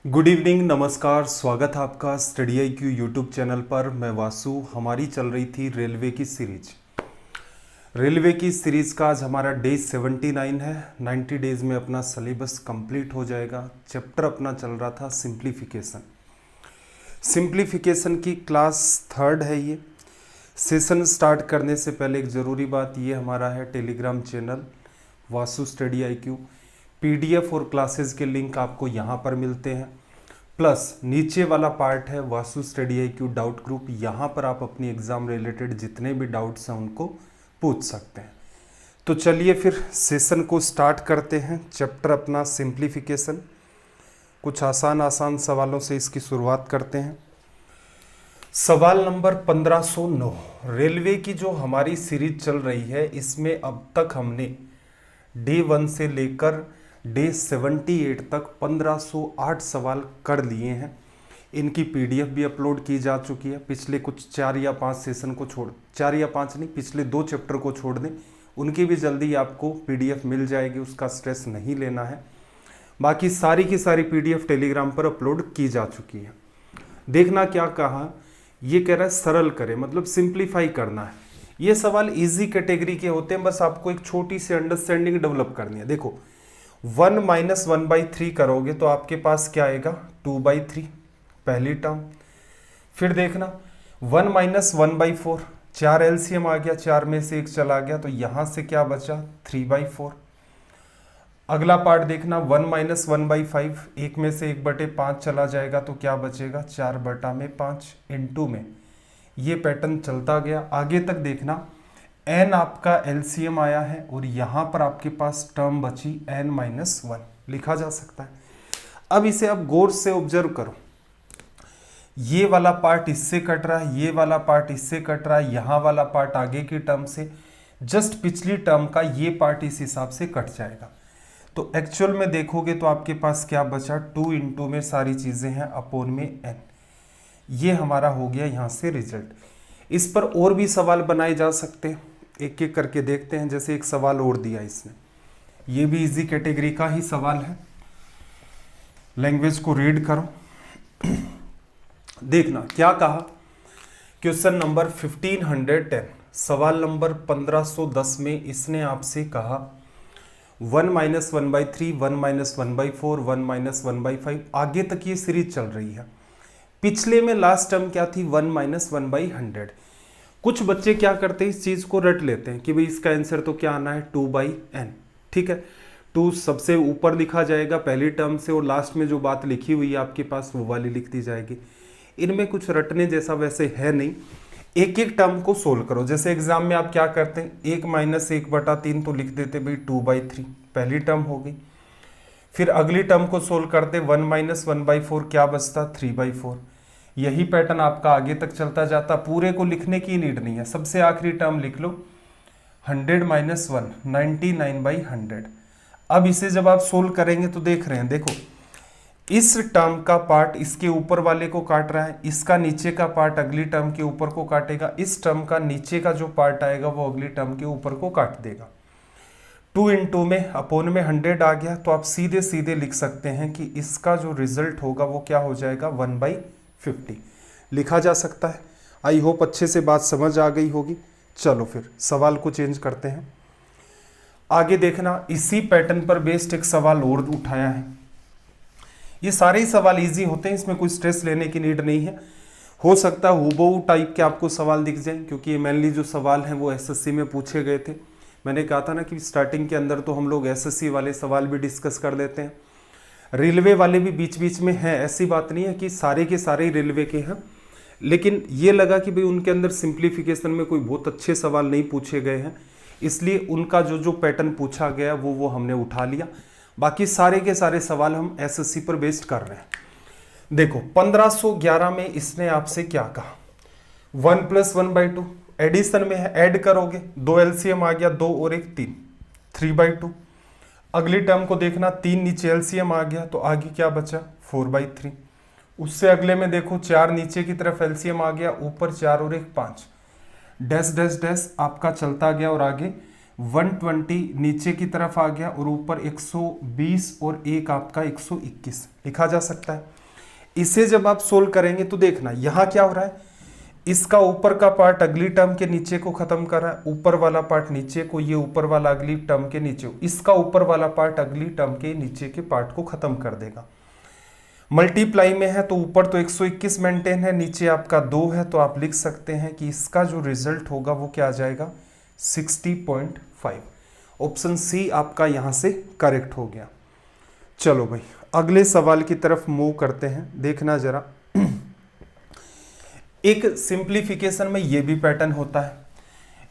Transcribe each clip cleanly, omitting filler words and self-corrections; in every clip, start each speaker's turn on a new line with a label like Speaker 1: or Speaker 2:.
Speaker 1: Good evening, नमस्कार। स्वागत है आपका स्टडी IQ यूट्यूब चैनल पर। मैं वासु। हमारी चल रही थी रेलवे की सीरीज। रेलवे की सीरीज का आज हमारा डे 79 है। 90 डेज में अपना सिलेबस कंप्लीट हो जाएगा। चैप्टर अपना चल रहा था सिंप्लीफिकेशन। सिंप्लीफिकेशन की क्लास 3rd है ये। सेशन स्टार्ट करने से पहले एक ज़रूरी बात, ये हमारा है Telegram channel Vasu study IQ। PDF और क्लासेस के लिंक आपको यहाँ पर मिलते हैं। प्लस नीचे वाला पार्ट है Vasu study IQ doubt group. यहाँ पर आप अपनी एग्ज़ाम रिलेटेड जितने भी डाउट्स हैं उनको पूछ सकते हैं। तो चलिए फिर सेशन को स्टार्ट करते हैं। चैप्टर अपना सिंप्लीफिकेशन। कुछ आसान सवालों से इसकी शुरुआत करते हैं। सवाल नंबर 1509। रेलवे की जो हमारी सीरीज चल रही है इसमें अब तक हमने डे 1 से लेकर डे 78 तक 1508 सवाल कर लिए हैं। इनकी PDF भी अपलोड की जा चुकी है। पिछले कुछ 4 या 5 सेशन को छोड़ 4 या 5 नहीं, पिछले 2 चैप्टर को छोड़ दें, उनकी भी जल्दी आपको PDF मिल जाएगी। उसका स्ट्रेस नहीं लेना है। बाकी सारी की सारी PDF टेलीग्राम पर अपलोड की जा चुकी है। देखना क्या कहा, ये कह रहा है सरल करें, मतलब सिंप्लीफाई करना है। ये सवाल इजी कैटेगरी के होते हैं, बस आपको एक छोटी सी अंडरस्टैंडिंग डेवलप करनी है। देखो 1 - 1/3 करोगे तो आपके पास क्या आएगा, 2/3 पहली टर्म। फिर देखना 1 - 1/4, 4 LCM आ गया, 4 में से 1 चला गया तो यहां से क्या बचा, 3/4। अगला पार्ट देखना 1 - 1/5, 1 में से 1/5 चला जाएगा तो क्या बचेगा, 4/5 इनटू में। ये पैटर्न चलता गया। आगे तक देखना n आपका LCM आया है और यहाँ पर आपके पास टर्म बची n-1 लिखा जा सकता है। अब इसे आप गौर से ऑब्जर्व करो। ये वाला पार्ट इससे कट रहा है, ये वाला पार्ट इससे कट रहा है, यहाँ वाला पार्ट आगे की टर्म से, जस्ट पिछली टर्म का ये पार्ट इस हिसाब से कट जाएगा। तो एक्चुअल में देखोगे तो आपके पास क्या बचा, 2 इंटू में सारी चीज़ें हैं अपॉन में n। ये हमारा हो गया यहाँ से रिजल्ट। इस पर और भी सवाल बनाए जा सकते हैं, एक एक करके देखते हैं। जैसे एक सवाल और दिया इसने, ये भी इजी कैटेगरी का ही सवाल है। लैंग्वेज को रीड करो। देखना क्या कहा। क्वेश्चन नंबर 1510, सवाल नंबर 1510 में इसने आपसे कहा 1 - 1/3, 1 - 1/4, 1 - 1/5। आगे तक ये सीरीज चल रही है। पिछले में लास्ट टर्म क्या थी, 1 - 1/100। कुछ बच्चे क्या करते हैं, इस चीज को रट लेते हैं कि भाई इसका आंसर तो क्या आना है, 2/n। ठीक है, 2 सबसे ऊपर लिखा जाएगा पहली टर्म से और लास्ट में जो बात लिखी हुई है आपके पास वो वाली लिख दी जाएगी। इनमें कुछ रटने जैसा वैसे है नहीं। एक एक टर्म को सोल्व करो। जैसे एग्जाम में आप क्या करते हैं, 1 - 1/3 तो लिख देते भाई 2/3 पहली टर्म हो गई। फिर अगली टर्म को सोल्व करते 1 - 1/4, क्या बचता, 3/4। यही पैटर्न आपका आगे तक चलता जाता। पूरे को लिखने की नीड नहीं है, सबसे आखिरी टर्म लिख लो 100 - 1, 99/100। अब इसे जब आप सोल्व करेंगे तो देख रहे हैं, देखो इस टर्म का पार्ट इसके ऊपर वाले को काट रहा है, इसका नीचे का पार्ट अगली टर्म के ऊपर को काटेगा, इस टर्म का नीचे का जो पार्ट आएगा वो अगली टर्म के ऊपर को काट देगा। 2 इंटू में अपॉन में 100 आ गया तो आप सीधे सीधे लिख सकते हैं कि इसका जो रिजल्ट होगा वो क्या हो जाएगा, 1/50 लिखा जा सकता है। आई होप अच्छे से बात समझ आ गई होगी। चलो फिर सवाल को चेंज करते हैं। आगे देखना, इसी पैटर्न पर बेस्ड एक सवाल और उठाया है। ये सारे ही सवाल इजी होते हैं, इसमें कोई स्ट्रेस लेने की नीड नहीं है। हो सकता है हूबहू टाइप के आपको सवाल दिख जाएं, क्योंकि ये मेनली जो सवाल हैं वो SSC में पूछे गए थे। मैंने कहा था ना कि स्टार्टिंग के अंदर तो हम लोग SSC वाले सवाल भी डिस्कस कर लेते हैं, रेलवे वाले भी बीच बीच में हैं। ऐसी बात नहीं है कि सारे के सारे रेलवे के हैं, लेकिन ये लगा कि भाई उनके अंदर सिंप्लीफिकेशन में कोई बहुत अच्छे सवाल नहीं पूछे गए हैं, इसलिए उनका जो जो पैटर्न पूछा गया वो हमने उठा लिया। बाकी सारे के सारे सवाल हम SSC पर बेस्ड कर रहे हैं। देखो 1511 में इसने आपसे क्या कहा, 1 + 1/2 एडिशन में है, ऐड करोगे 2 LCM आ गया, 2 और 1 3, 3/2। अगली टर्म को देखना, 3 नीचे LCM आ गया तो आगे क्या बचा, 4/3। उससे अगले में देखो 4 नीचे की तरफ LCM आ गया, ऊपर 4 और 1 5, डैश डैश डैश आपका चलता गया और आगे 120 नीचे की तरफ आ गया और ऊपर 120 और 1 आपका 121 लिखा जा सकता है। इसे जब आप सोल्व करेंगे तो देखना यहां क्या हो रहा है, इसका ऊपर का पार्ट अगली टर्म के नीचे को खत्म कर रहा है, ऊपर वाला पार्ट नीचे को, ये ऊपर वाला अगली टर्म के नीचे, इसका ऊपर वाला पार्ट अगली टर्म के नीचे के पार्ट को खत्म कर देगा। मल्टीप्लाई में है तो ऊपर तो 121 मेंटेन है, नीचे आपका 2 है, तो आप लिख सकते हैं कि इसका जो रिजल्ट होगा वो क्या आ जाएगा 60.5। ऑप्शन सी आपका यहां से करेक्ट हो गया। चलो भाई अगले सवाल की तरफ मूव करते हैं। देखना जरा, एक सिंप्लीफिकेशन में ये भी पैटर्न होता है।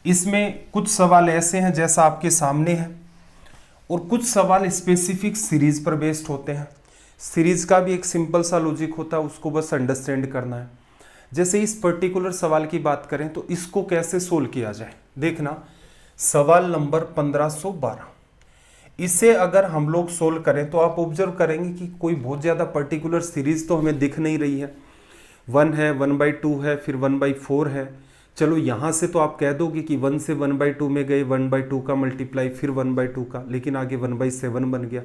Speaker 1: इसमें कुछ सवाल ऐसे हैं जैसा आपके सामने है, और कुछ सवाल स्पेसिफिक सीरीज पर बेस्ड होते हैं। सीरीज का भी एक सिंपल सा लॉजिक होता है, उसको बस अंडरस्टैंड करना है। जैसे इस पर्टिकुलर सवाल की बात करें तो इसको कैसे सोल्व किया जाए। देखना, सवाल नंबर 1512, इसे अगर हम लोग सोल्व करें तो आप ऑब्जर्व करेंगे कि कोई बहुत ज़्यादा पर्टिकुलर सीरीज तो हमें दिख नहीं रही है। 1 है, 1/2 है, फिर 1/4 है। चलो यहाँ से तो आप कह दोगे कि 1 से 1/2 में गए, 1/2 का मल्टीप्लाई, फिर 1/2 का, लेकिन आगे 1/7 बन गया।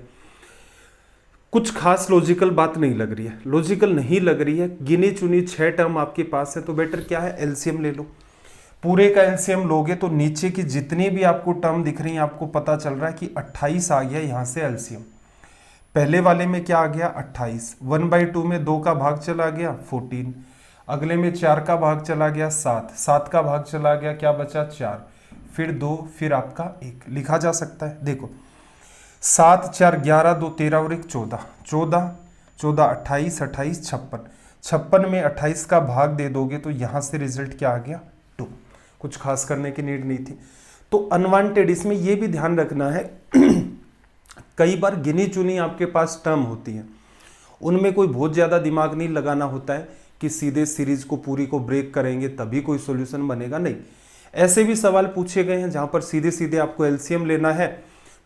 Speaker 1: कुछ खास लॉजिकल बात नहीं लग रही है, लॉजिकल नहीं लग रही है। गिनी चुनी 6 टर्म आपके पास है, तो बेटर क्या है, एलसीएम ले लो। पूरे का एलसीएम लोगे तो नीचे की जितनी भी आपको टर्म दिख रही है आपको पता चल रहा है कि 28 आ गया यहाँ से एलसीएम। पहले वाले में क्या आ गया 28, 1/2 में 2 का भाग चला गया 14, अगले में 4 का भाग चला गया 7, 7 का भाग चला गया, क्या बचा 4, फिर 2, फिर आपका 1। लिखा जा सकता है, देखो 7 4 11, 2 13 और 1 14, 14 14 28, 28 56, 56 में 28 का भाग दे दोगे तो यहाँ से रिजल्ट क्या आ गया 2। कुछ खास करने की नीड नहीं थी। तो अनवांटेड इसमें ये भी ध्यान रखना है कई बार गिनी चुनी आपके पास टर्म होती है, उनमें कोई बहुत ज़्यादा दिमाग नहीं लगाना होता है कि सीधे सीरीज को पूरी को ब्रेक करेंगे तभी कोई सॉल्यूशन बनेगा, नहीं। ऐसे भी सवाल पूछे गए हैं जहां पर सीधे सीधे आपको एलसीएम लेना है।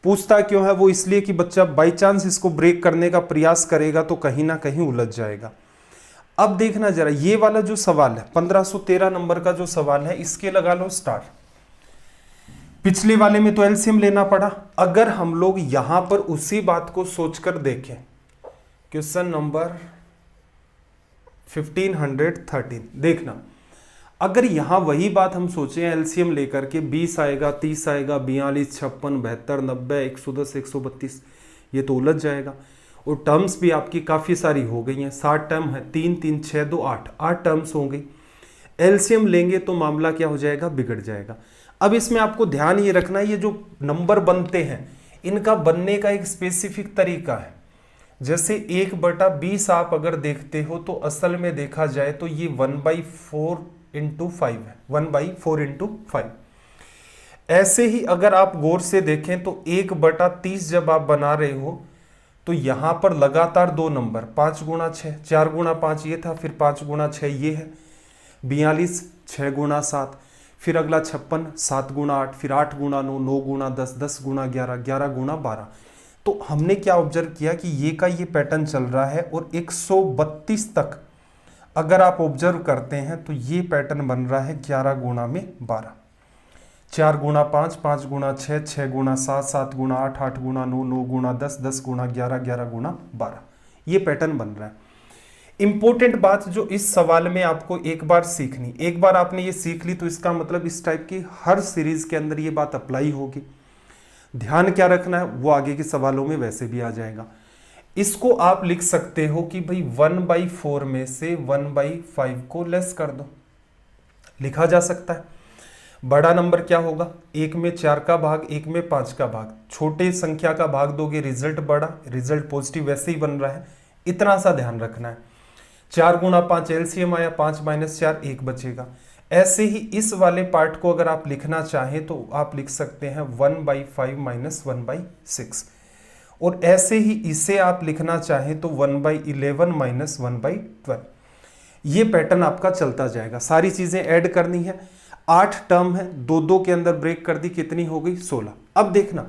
Speaker 1: पूछता क्यों है वो, इसलिए कि बच्चा बाई चांस इसको ब्रेक करने का प्रयास करेगा तो कहीं ना कहीं उलझ जाएगा। अब देखना जरा, ये वाला जो सवाल है 1513 नंबर का जो सवाल है, इसके लगा लो स्टार। पिछले वाले में तो एलसीएम लेना पड़ा। अगर हम लोग यहां पर उसी बात को सोचकर देखें, क्वेश्चन नंबर 1513, देखना अगर यहां वही बात हम सोचें एलसीएम लेकर के 20 आएगा, 30 आएगा, 42, 56, 72, 90, 110, 132, ये तो उलझ जाएगा। और टर्म्स भी आपकी काफ़ी सारी हो गई हैं, 60 टर्म है, 3 3 6 2 8, 8 टर्म्स हो गई। एलसीएम लेंगे तो मामला क्या हो जाएगा, बिगड़ जाएगा। अब इसमें आपको ध्यान ये रखना है, ये जो नंबर बनते हैं इनका बनने का एक स्पेसिफिक तरीका है। जैसे 1/20 आप अगर देखते हो तो असल में देखा जाए तो ये 1/4 × 5 है, 1/4 × 5। ऐसे ही अगर आप गौर से देखें तो 1/30 जब आप बना रहे हो तो यहां पर लगातार 2 नंबर 5 × 6, 4 × 5 ये था, फिर 5 × 6 ये है, 42, 6 × 7, फिर अगला 56, 7 × 8, फिर 8 × 9, 9 × 10, 10 × 11, 11 × 12। तो हमने क्या ऑब्जर्व किया कि ये का ये पैटर्न चल रहा है, और 132 तक अगर आप ऑब्जर्व करते हैं तो ये पैटर्न बन रहा है 11 × 12, 4 × 5, 5 × 6, 6 × 7, 7 × 8, 8 × 9, 9 × 10, 10 × 11, 11 × 12, ये पैटर्न बन रहा है। इंपॉर्टेंट बात जो इस सवाल में आपको एक बार सीखनी, एक बार आपने ये सीख ली तो इसका मतलब इस टाइप की हर सीरीज के अंदर ये बात अप्लाई होगी। ध्यान क्या रखना है वो आगे के सवालों में वैसे भी आ जाएगा। इसको आप लिख सकते हो कि भाई 1/4 में से 1/5 को लेस कर दो, लिखा जा सकता है। बड़ा नंबर क्या होगा, 1 में 4 का भाग, 1 में 5 का भाग, छोटे संख्या का भाग दोगे रिजल्ट बड़ा, रिजल्ट पॉजिटिव वैसे ही बन रहा है, इतना सा ध्यान रखना है। 4 × 5 एलसीएम आया, 5 - 4 1 बचेगा। ऐसे ही इस वाले पार्ट को अगर आप लिखना चाहें तो आप लिख सकते हैं 1/5 - 1/6, और ऐसे ही इसे आप लिखना चाहें तो 1/11 - 1/12। ये पैटर्न आपका चलता जाएगा। सारी चीजें ऐड करनी है, 8 टर्म है, 2 के अंदर ब्रेक कर दी, कितनी हो गई 16। अब देखना,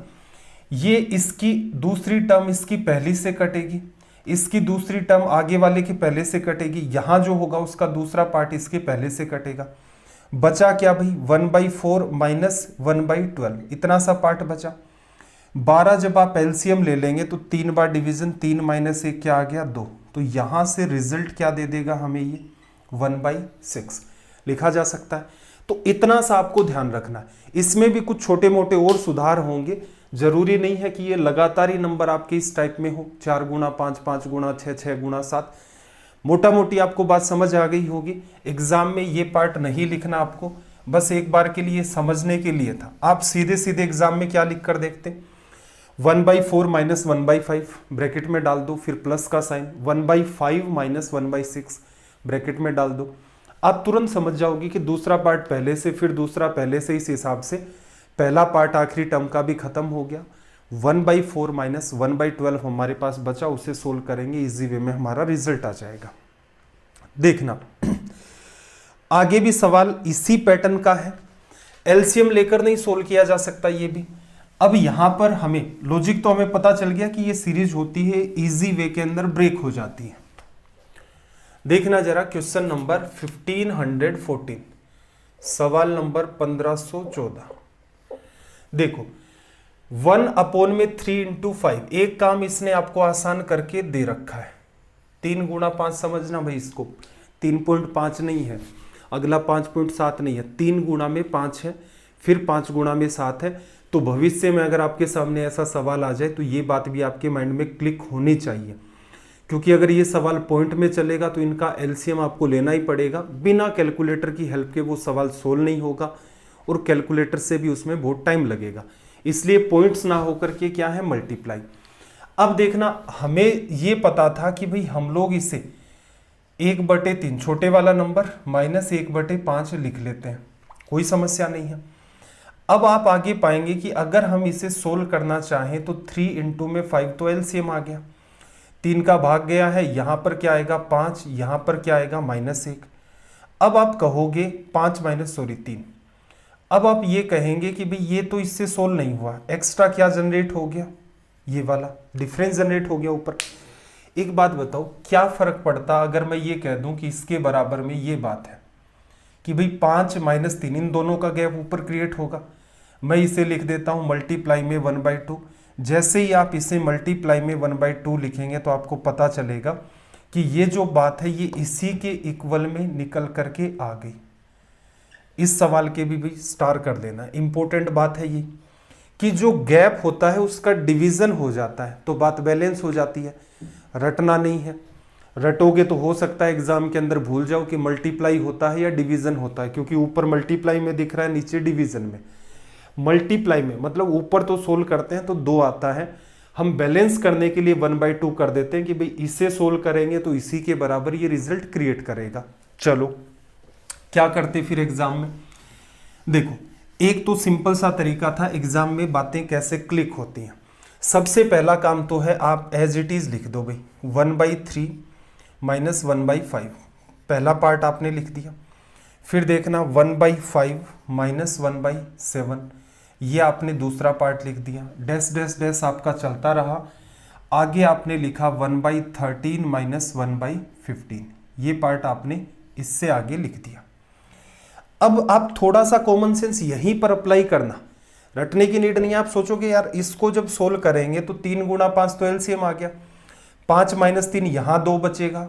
Speaker 1: ये इसकी दूसरी टर्म इसकी पहली से कटेगी, इसकी दूसरी टर्म आगे वाले की पहले से कटेगी, यहां जो होगा उसका दूसरा पार्ट इसके पहले से कटेगा। बचा क्या भाई, 1/4 - 1/12, इतना सा पार्ट बचा। 12 जब आप एलसीएम ले लेंगे तो 3 बार डिवीजन, 3 - 1 क्या आ गया 2, तो यहाँ से रिजल्ट क्या दे देगा हमें, ये 1/6 लिखा जा सकता है। तो इतना सा आपको ध्यान रखना है। इसमें भी कुछ छोटे मोटे और सुधार होंगे, जरूरी नहीं है कि ये लगातार ही नंबर आपके इस टाइप में हो, 4 गुना 5, 5 गुना 6, 6 गुना 7। मोटा मोटी आपको बात समझ आ गई होगी। एग्जाम में ये पार्ट नहीं लिखना आपको, बस एक बार के लिए समझने के लिए था। आप सीधे सीधे एग्जाम में क्या लिख कर देखते, 1/4 माइनस 1/5 ब्रैकेट में डाल दो, फिर प्लस का साइन, 1/5 माइनस 1/6 ब्रैकेट में डाल दो। आप तुरंत समझ जाओगे कि दूसरा पार्ट पहले से, फिर दूसरा पहले से। इस हिसाब से पहला पार्ट आखिरी टर्म का भी खत्म हो गया। 1/4 माइनस 1/12 हमारे पास बचा, उसे सोल्व करेंगे, इजी वे में हमारा रिजल्ट आ जाएगा। देखना आगे भी सवाल इसी पैटर्न का है, एलसीएम लेकर नहीं सोल्व किया जा सकता ये भी। अब यहां पर हमें लॉजिक तो हमें पता चल गया कि ये सीरीज होती है, इजी वे के अंदर ब्रेक हो जाती है। देखना जरा क्वेश्चन नंबर 1514, सवाल नंबर 1514। देखो 1/3 × 5, एक काम इसने आपको आसान करके दे रखा है। 3 गुणा 5 समझना भाई, इसको 3.5 नहीं है, अगला 5.7 नहीं है, 3 गुणा में 5 है, फिर 5 गुणा में 7 है। तो भविष्य में अगर आपके सामने ऐसा सवाल आ जाए तो ये बात भी आपके माइंड में क्लिक होनी चाहिए, क्योंकि अगर ये सवाल पॉइंट में चलेगा तो इनका एलसीएम आपको लेना ही पड़ेगा। बिना कैलकुलेटर की हेल्प के वो सवाल सोल्व नहीं होगा, और कैलकुलेटर से भी उसमें बहुत टाइम लगेगा। इसलिए पॉइंट्स ना होकर के क्या है, मल्टीप्लाई। अब देखना, हमें ये पता था कि भाई हम लोग इसे 1/3 छोटे वाला नंबर माइनस 1/5 लिख लेते हैं, कोई समस्या नहीं है। अब आप आगे पाएंगे कि अगर हम इसे सोल्व करना चाहें तो 3 × में 5 तो एलसीएम आ गया, 3 का भाग गया है, यहां पर क्या आएगा 5, यहां पर क्या आएगा -1। अब आप कहोगे 3। अब आप ये कहेंगे कि भाई ये तो इससे सोल्व नहीं हुआ, एक्स्ट्रा क्या जनरेट हो गया, ये वाला डिफरेंस जनरेट हो गया ऊपर। एक बात बताओ, क्या फर्क पड़ता अगर मैं ये कह दूं कि इसके बराबर में ये बात है कि भाई 5 - 3, इन दोनों का गैप ऊपर क्रिएट होगा। मैं इसे लिख देता हूं मल्टीप्लाई में 1/2। जैसे ही आप इसे मल्टीप्लाई में 1/2 लिखेंगे तो आपको पता चलेगा कि ये जो बात है ये इसी के इक्वल में निकल करके आ गई। इस सवाल के भी स्टार कर देना, इंपॉर्टेंट बात है ये कि जो गैप होता है उसका डिवीजन हो जाता है तो बात बैलेंस हो जाती है। रटना नहीं है, रटोगे तो हो सकता है एग्जाम के अंदर भूल जाओ कि मल्टीप्लाई होता है या डिवीजन होता है, क्योंकि ऊपर मल्टीप्लाई में दिख रहा है, नीचे डिवीजन में। मल्टीप्लाई में मतलब ऊपर तो सोल्व करते हैं तो 2 आता है, हम बैलेंस करने के लिए 1/2 कर देते हैं कि भाई इसे सोल्व करेंगे तो इसी के बराबर ये रिजल्ट क्रिएट करेगा। चलो क्या करते फिर एग्जाम में, देखो एक तो सिंपल सा तरीका था एग्जाम में बातें कैसे क्लिक होती हैं। सबसे पहला काम तो है आप एज इट इज लिख दो भाई, 1/3 - 1/5 पहला पार्ट आपने लिख दिया। फिर देखना 1/5 - 1/7 ये आपने दूसरा पार्ट लिख दिया। डैश डैश डैश आपका चलता रहा, आगे आपने लिखा 1/13 - 1/15 ये पार्ट आपने इससे आगे लिख दिया। अब आप थोड़ा सा कॉमन सेंस यहीं पर अप्लाई करना, रटने की नीड नहीं है। आप सोचोगे यार इसको जब सोल्व करेंगे तो 3 × 5 तो एलसीएम आ गया, 5 - 3 यहाँ 2 बचेगा,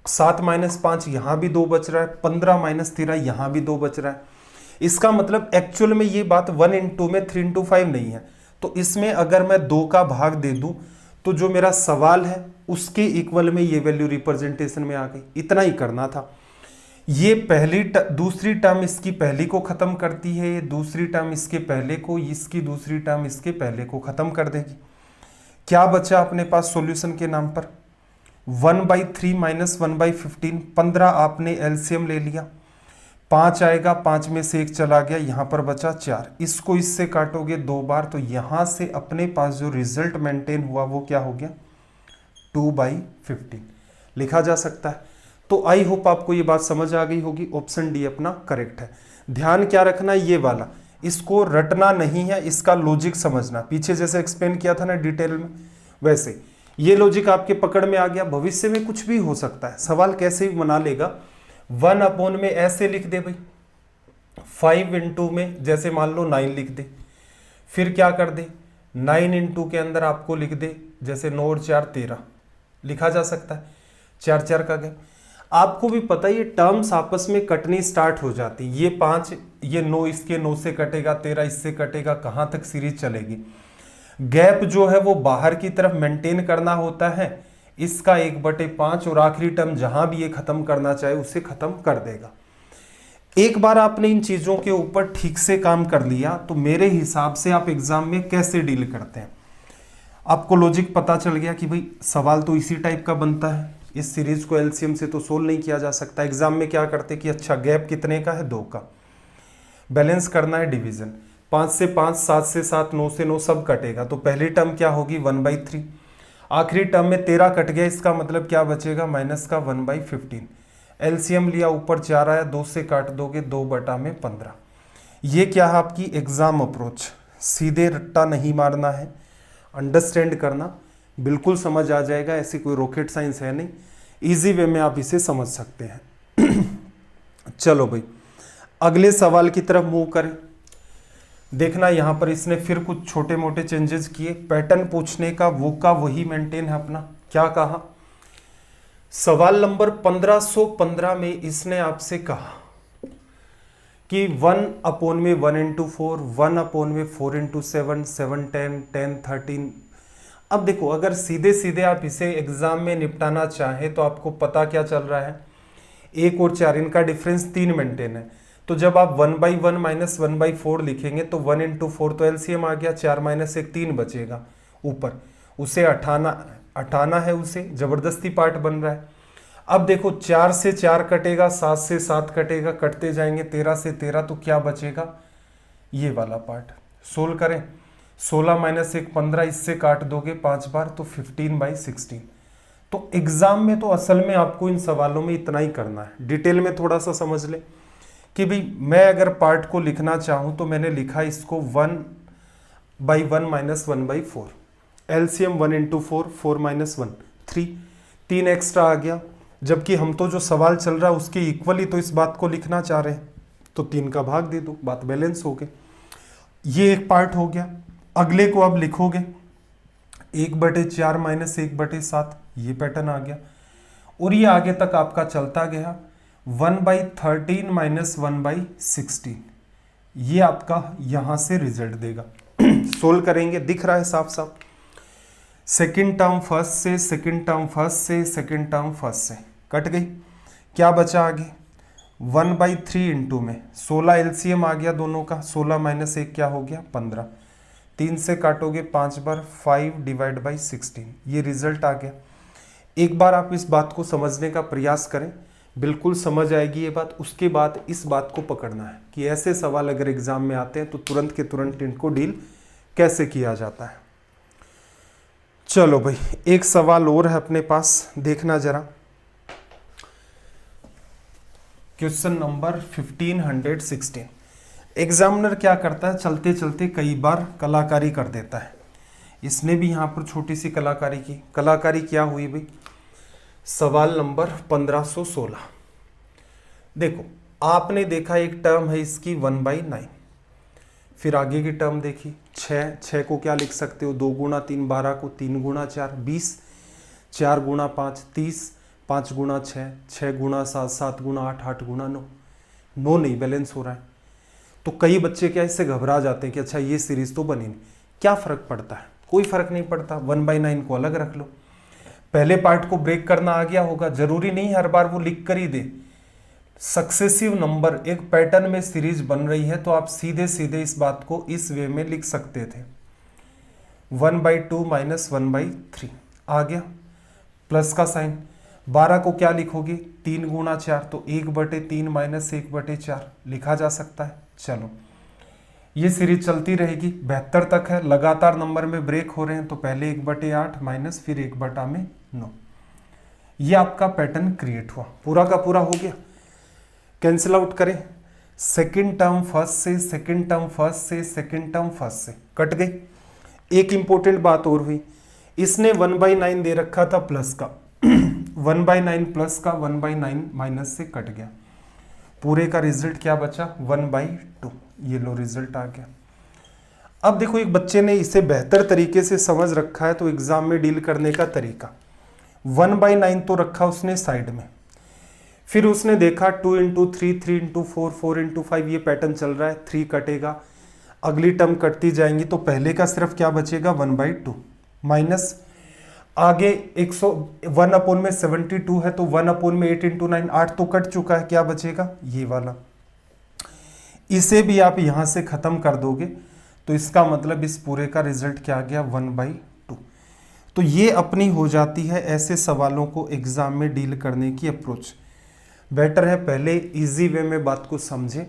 Speaker 1: 7 - 5 यहाँ भी 2 बच रहा है, 15 - 13 यहाँ भी 2 बच रहा है। इसका मतलब एक्चुअल में ये बात 1 × 2 में 3 × 5 नहीं है। तो इसमें अगर मैं 2 का भाग दे दूं तो जो मेरा सवाल है उसके इक्वल में ये वैल्यू रिप्रेजेंटेशन में आ गई। इतना ही करना था। ये दूसरी टर्म इसकी पहली को खत्म करती है, ये दूसरी टर्म इसके पहले को, इसकी दूसरी टर्म इसके पहले को खत्म कर देगी। क्या बचा अपने पास सॉल्यूशन के नाम पर, 1/3 - 1/15 15 आपने एलसीएम ले लिया, 5 आएगा, 5 में से 1 चला गया, यहां पर बचा 4। इसको इससे काटोगे 2 बार तो यहां से अपने पास जो रिजल्ट मेंटेन हुआ वो क्या हो गया, 2/15 लिखा जा सकता है। तो आई होप आपको ये बात समझ आ गई होगी। ऑप्शन डी अपना करेक्ट है। ध्यान क्या रखना, ये वाला इसको रटना नहीं है, इसका लॉजिक समझना। पीछे जैसे एक्सप्लेन किया था ना डिटेल में, वैसे ये लॉजिक आपके पकड़ में आ गया। भविष्य में कुछ भी हो सकता है, सवाल कैसे भी बना लेगा। 1/, में ऐसे लिख दे भाई, 5 × में जैसे मान लो 9 लिख दे, फिर क्या कर दे 9 × के अंदर आपको लिख दे जैसे 9 और 4 13 लिखा जा सकता है। 4 4 का गैप। आपको भी पता है ये टर्म्स आपस में कटनी स्टार्ट हो जाती, ये 5 ये 9 इसके 9 से कटेगा, 13 इससे कटेगा, कहाँ तक सीरीज चलेगी। गैप जो है वो बाहर की तरफ मेंटेन करना होता है, इसका 1/5 और आखिरी टर्म जहां भी ये खत्म करना चाहे उसे खत्म कर देगा। एक बार आपने इन चीजों के ऊपर ठीक से काम कर लिया तो मेरे हिसाब से आप एग्जाम में कैसे डील करते हैं, आपको लॉजिक पता चल गया कि भाई सवाल तो इसी टाइप का बनता है, इस सीरीज को एलसीएम से तो सोल्व नहीं किया जा सकता। एग्जाम में क्या करते कि अच्छा गैप कितने का है, 2 का, बैलेंस करना है डिवीजन, 5 से 5, 7 से 7, 9 से 9 सब कटेगा, तो पहली टर्म क्या होगी 1/3, आखिरी टर्म में 13 कट गया, इसका मतलब क्या बचेगा माइनस का 1/15। एलसीएम लिया, ऊपर 4 आया, 2 से काट दोगे 2/15। ये क्या है आपकी एग्जाम अप्रोच, सीधे रट्टा नहीं मारना है, अंडरस्टैंड करना, बिल्कुल समझ आ जाएगा, ऐसी कोई रॉकेट साइंस है नहीं, इजी वे में आप इसे समझ सकते हैं। चलो भाई अगले सवाल की तरफ मूव करें। देखना यहाँ पर इसने फिर कुछ छोटे मोटे चेंजेस किए, पैटर्न पूछने का वो का वही मेंटेन है अपना। क्या कहा, सवाल नंबर 1515 में इसने आपसे कहा कि 1/1 into 4, 1/4 into 7, 7 10 10 13। अब देखो अगर सीधे सीधे आप इसे एग्जाम में निपटाना चाहें तो आपको पता क्या चल रहा है, 1 और 4 इनका डिफरेंस 3 मेंटेन है, तो जब आप 1/1 माइनस 1/4 लिखेंगे तो 1 into 4 तो एलसीएम आ गया, 4 माइनस 1 3 बचेगा ऊपर, उसे हटाना है, उसे जबरदस्ती पार्ट बन रहा है। अब देखो 4 से 4 कटेगा, 7 से 7 कटेगा, कटते जाएंगे, 13 से 13, तो क्या बचेगा ये वाला पार्ट। सोल्व करें, 16 माइनस 1 15, इससे काट दोगे 5 बार तो 15/16। तो एग्जाम में तो असल में आपको इन सवालों में इतना ही करना है। डिटेल में थोड़ा सा समझ ले कि भाई मैं अगर पार्ट को लिखना चाहूं तो मैंने लिखा इसको 1/1 minus 1/4, LCM 1 into 4, 4 minus 1 3, 3 extra आ गया, जबकि हम तो जो सवाल चल रहा है उसके इक्वली तो इस बात को लिखना चाह रहे हैं, तो 3 का भाग दे दो, बात बैलेंस हो गई। ये एक पार्ट हो गया। अगले को अब लिखोगे 1/4 माइनस 1/7, ये पैटर्न आ गया, और ये आगे तक आपका चलता गया 1/13 माइनस 1/16, ये आपका यहां से रिजल्ट देगा। सोल्व करेंगे, दिख रहा है साफ साफ, सेकंड टर्म फर्स्ट से, सेकंड टर्म फर्स्ट से, सेकंड टर्म फर्स्ट से कट गई, क्या बचा आगे 1/3 इंटू में 16 एलसीएम आ गया दोनों का, 16 माइनस 1 क्या हो गया 15, 3 से काटोगे 5 बार, 5/16, ये रिजल्ट आ गया। एक बार आप इस बात को समझने का प्रयास करें, बिल्कुल समझ आएगी ये बात। उसके बाद इस बात को पकड़ना है कि ऐसे सवाल अगर एग्जाम में आते हैं तो तुरंत के तुरंत इनको डील कैसे किया जाता है। चलो भाई एक सवाल और है अपने पास, देखना जरा, क्वेश्चन नंबर 1516। एग्जामिनर क्या करता है, चलते चलते कई बार कलाकारी कर देता है, इसने भी यहाँ पर छोटी सी कलाकारी की। कलाकारी क्या हुई भाई, सवाल नंबर 1516। देखो आपने देखा एक टर्म है इसकी 1/9, फिर आगे की टर्म देखी 6 को क्या लिख सकते हो 2 गुणा 3 12 को 3 गुणा 4 20, 4 गुणा 5 30, 5 गुणा 6 6 गुणा 7 7 गुणा 8 8 गुणा 9 9 नहीं बैलेंस हो रहा है। तो कई बच्चे क्या इससे घबरा जाते हैं कि अच्छा ये सीरीज तो बनी नहीं, क्या फर्क पड़ता है, कोई फर्क नहीं पड़ता, 1/9 को अलग रख लो। पहले पार्ट को ब्रेक करना आ गया होगा, जरूरी नहीं हर बार वो लिख कर ही दे। सक्सेसिव नंबर एक पैटर्न में सीरीज बन रही है तो आप सीधे सीधे इस बात को इस वे में लिख सकते थे, 1/2 माइनस 1/3 आ गया, प्लस का साइन। 12 को क्या लिखोगे 3 गुणा 4, तो 1/3 माइनस 1/4 लिखा जा सकता है। चलो ये सीरीज चलती रहेगी, 72 तक है, लगातार नंबर में ब्रेक हो रहे हैं, तो पहले 1/8 माइनस फिर 1/9, ये आपका पैटर्न क्रिएट हुआ, पूरा का पूरा हो गया। कैंसिल आउट करें, सेकंड टर्म फर्स्ट से, सेकंड टर्म फर्स्ट से, सेकंड टर्म फर्स्ट से कट गई। एक इंपॉर्टेंट बात और हुई, इसने 1/9 दे रखा था प्लस का 1/9 प्लस का 1/9 माइनस से कट गया, पूरे का रिजल्ट क्या बचा 1/2, ये लो रिजल्ट आ गया। अब देखो एक बच्चे ने इसे बेहतर तरीके से समझ रखा है तो एग्जाम में डील करने का तरीका, 1/9 तो रखा उसने साइड में, फिर उसने देखा 2 इंटू 3, 3 इंटू 4, 4 इंटू 5, ये पैटर्न चल रहा है, 3 कटेगा, अगली टर्म कटती जाएंगी, तो पहले का सिर्फ क्या बचेगा 1/2 माइनस आगे 1/72 है, तो 1/8 इंटू 9, 8 तो कट चुका है, क्या बचेगा ये वाला। इसे भी आप यहां से खत्म कर दोगे तो इसका मतलब इस पूरे का रिजल्ट क्या आ गया 1/2। तो ये अपनी हो जाती है ऐसे सवालों को एग्जाम में डील करने की अप्रोच। बेटर है पहले इजी वे में बात को समझें,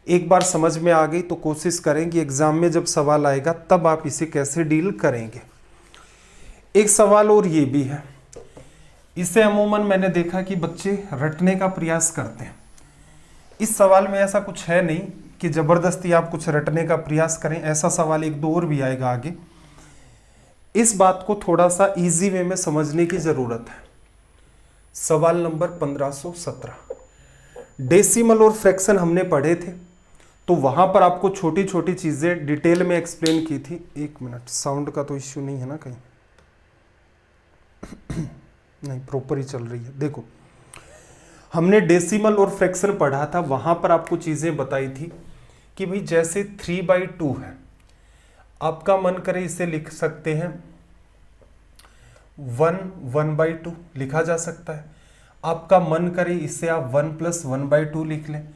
Speaker 1: एक बार समझ में आ गई तो कोशिश करें कि एग्जाम में जब सवाल आएगा तब आप इसे कैसे डील करेंगे। एक सवाल और ये भी है, इसे अमूमन मैंने देखा कि बच्चे रटने का प्रयास करते हैं। इस सवाल में ऐसा कुछ है नहीं कि जबरदस्ती आप कुछ रटने का प्रयास करें, ऐसा सवाल एक दो और भी आएगा आगे। इस बात को थोड़ा सा इजी वे में समझने की जरूरत है। सवाल नंबर 1517, डेसिमल और फ्रैक्शन हमने पढ़े थे, तो वहां पर आपको छोटी छोटी चीजें डिटेल में एक्सप्लेन की थी। एक मिनट, साउंड का तो इश्यू नहीं है ना कहीं? नहीं, प्रॉपर ही चल रही है। देखो, हमने डेसिमल और फ्रैक्शन पढ़ा था, वहां पर आपको चीजें बताई थी कि भाई जैसे 3/2 है, आपका मन करे इसे लिख सकते हैं 1/2 लिखा जा सकता है। आपका मन करे इसे आप 1 + 1/2 लिख लें,